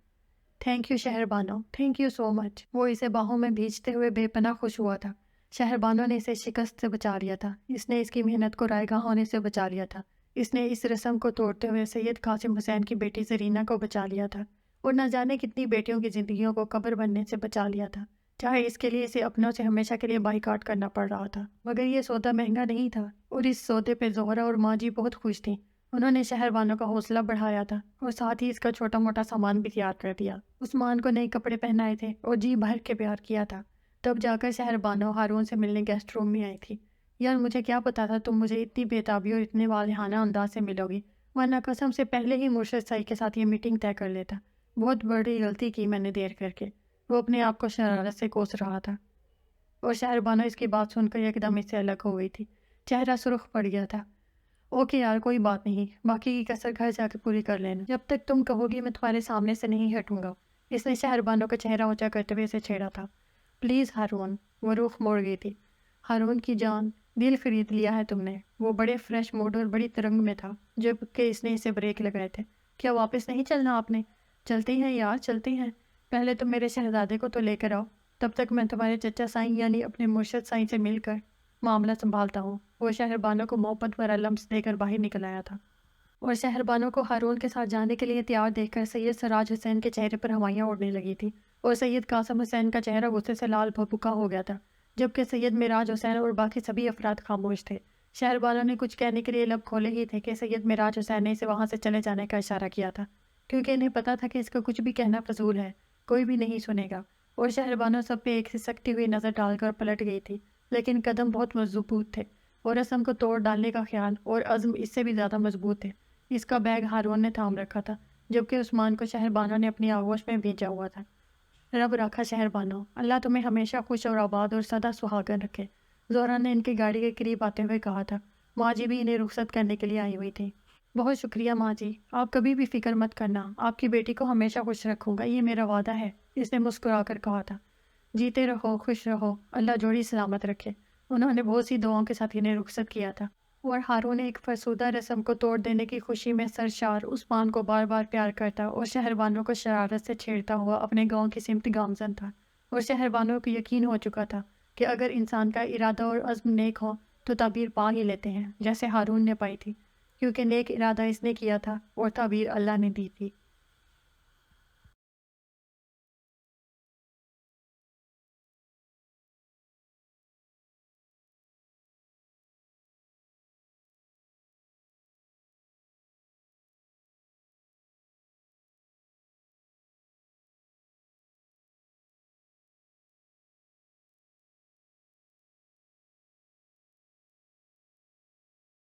Thank you Shehrbano, thank you so much. وہ اسے باہوں میں بھیجتے ہوئے بے پناہ خوش ہوا تھا۔ شہربانو نے اسے شکست سے بچا لیا تھا، اس نے اس کی محنت کو رائیگاں ہونے سے بچا لیا تھا، اس نے اس رسم کو توڑتے ہوئے سید قاسم حسین کی بیٹی زرینہ کو بچا لیا تھا، اور نہ جانے کتنی بیٹیوں کی زندگیوں کو قبر بننے سے بچا لیا تھا، چاہے اس کے لیے اسے اپنوں سے ہمیشہ کے لیے بائیکاٹ کرنا پڑ رہا تھا۔ مگر یہ سودا مہنگا نہیں تھا، اور اس سودے پہ زہرہ اور ماں جی بہت خوش تھیں۔ انہوں نے شہربانو کا حوصلہ بڑھایا تھا، اور ساتھ ہی اس کا چھوٹا موٹا سامان بھی تیار کر دیا۔ عثمان کو نئے کپڑے پہنائے تھے اور جی بھر کے پیار کیا تھا۔ تب جا کر شہربانو ہارون سے ملنے گیسٹ روم میں آئی تھی۔ یار مجھے کیا پتا تھا تم مجھے اتنی بےتابی اور اتنے والہانہ انداز سے ملو گی، ورنہ قسم سے پہلے ہی مرشد سائی کے ساتھ یہ میٹنگ طے کر لیتا۔ بہت بڑی غلطی کی میں نے دیر کر کے۔ وہ اپنے آپ کو شرارت سے کوس رہا تھا، اور شہربانو اس کی بات سن کر ایک دم اس سے الگ ہو گئی تھی، چہرہ سرخ پڑ گیا تھا۔ اوکے یار، کوئی بات نہیں، باقی کی کسر گھر جا کے پوری کر لینا، جب تک تم کہو گی میں تمہارے سامنے سے نہیں ہٹوں گا۔ اس نے شہربانو کا چہرہ اونچا کرتے ہوئے اسے چھیڑا تھا۔ پلیز ہارون۔ وہ رخ موڑ گئی تھی۔ ہارون کی جان، دل خرید لیا ہے تم نے۔ وہ بڑے فریش موڈ اور بڑی ترنگ میں تھا جب کہ اس نے اسے بریک لگائے تھے۔ کیا واپس نہیں چلنا آپ نے؟ چلتے ہیں یار، چلتے ہیں، پہلے تم میرے شہزادے کو تو لے کر آؤ، تب تک میں تمہارے چچا سائیں یعنی اپنے مرشد سائیں سے مل کر معاملہ سنبھالتا ہوں۔ وہ شہربانو کو محبت بھرا لمس دے کر باہر نکل آیا تھا، اور شہربانو کو ہارون کے ساتھ جانے کے لیے تیار دیکھ کر سید سراج حسین کے چہرے پر ہوائیاں اڑنے لگی تھی، اور سید قاسم حسین کا چہرہ غصے سے لال بھبکا ہو گیا تھا، جبکہ سید معراج حسین اور باقی سبھی افراد خاموش تھے۔ شہربانو نے کچھ کہنے کے لیے لب کھولے ہی تھے کہ سید معراج حسین نے اسے وہاں سے چلے جانے کا اشارہ کیا تھا، کیونکہ انہیں پتا تھا کہ اس کا کچھ بھی کہنا فضول ہے، کوئی بھی نہیں سنے گا، اور شہربانو سب پہ ایک سسکتی ہوئی نظر ڈال کر پلٹ گئی تھی، لیکن قدم بہت مضبوط تھے، اور رسم کو توڑ ڈالنے کا خیال اور عزم اس سے بھی زیادہ مضبوط تھے۔ اس کا بیگ ہارون نے تھام رکھا تھا، جبکہ عثمان کو شہربانو نے اپنی آغوش میں بھیجا ہوا تھا۔ رب رکھا شہربانو، اللہ تمہیں ہمیشہ خوش اور آباد اور سدا سہاگن رکھے، زہرا نے ان کی گاڑی کے قریب آتے ہوئے کہا تھا۔ ماں جی بھی انہیں رخصت کرنے کے لیے آئی ہوئی تھی۔ بہت شکریہ ماں جی، آپ کبھی بھی فکر مت کرنا، آپ کی بیٹی کو ہمیشہ خوش رکھوں گا، یہ میرا وعدہ ہے، اس نے مسکرا کر کہا تھا۔ جیتے رہو، خوش رہو، اللہ جوڑی سلامت رکھے۔ انہوں نے بہت سی دعاؤں کے ساتھ انہیں رخصت کیا تھا، اور ہارون ایک فرسودہ رسم کو توڑ دینے کی خوشی میں سرشار عثمان کو بار بار پیار کرتا اور شہربانو کو شرارت سے چھیڑتا ہوا اپنے گاؤں کی سمت گامزن تھا، اور شہربانو کو یقین ہو چکا تھا کہ اگر انسان کا ارادہ اور عزم نیک ہو تو تعبیر پا ہی لیتے ہیں، جیسے ہارون نے پائی تھی، کیونکہ نیک ارادہ اس نے کیا تھا اور تعبیر اللہ نے دی تھی۔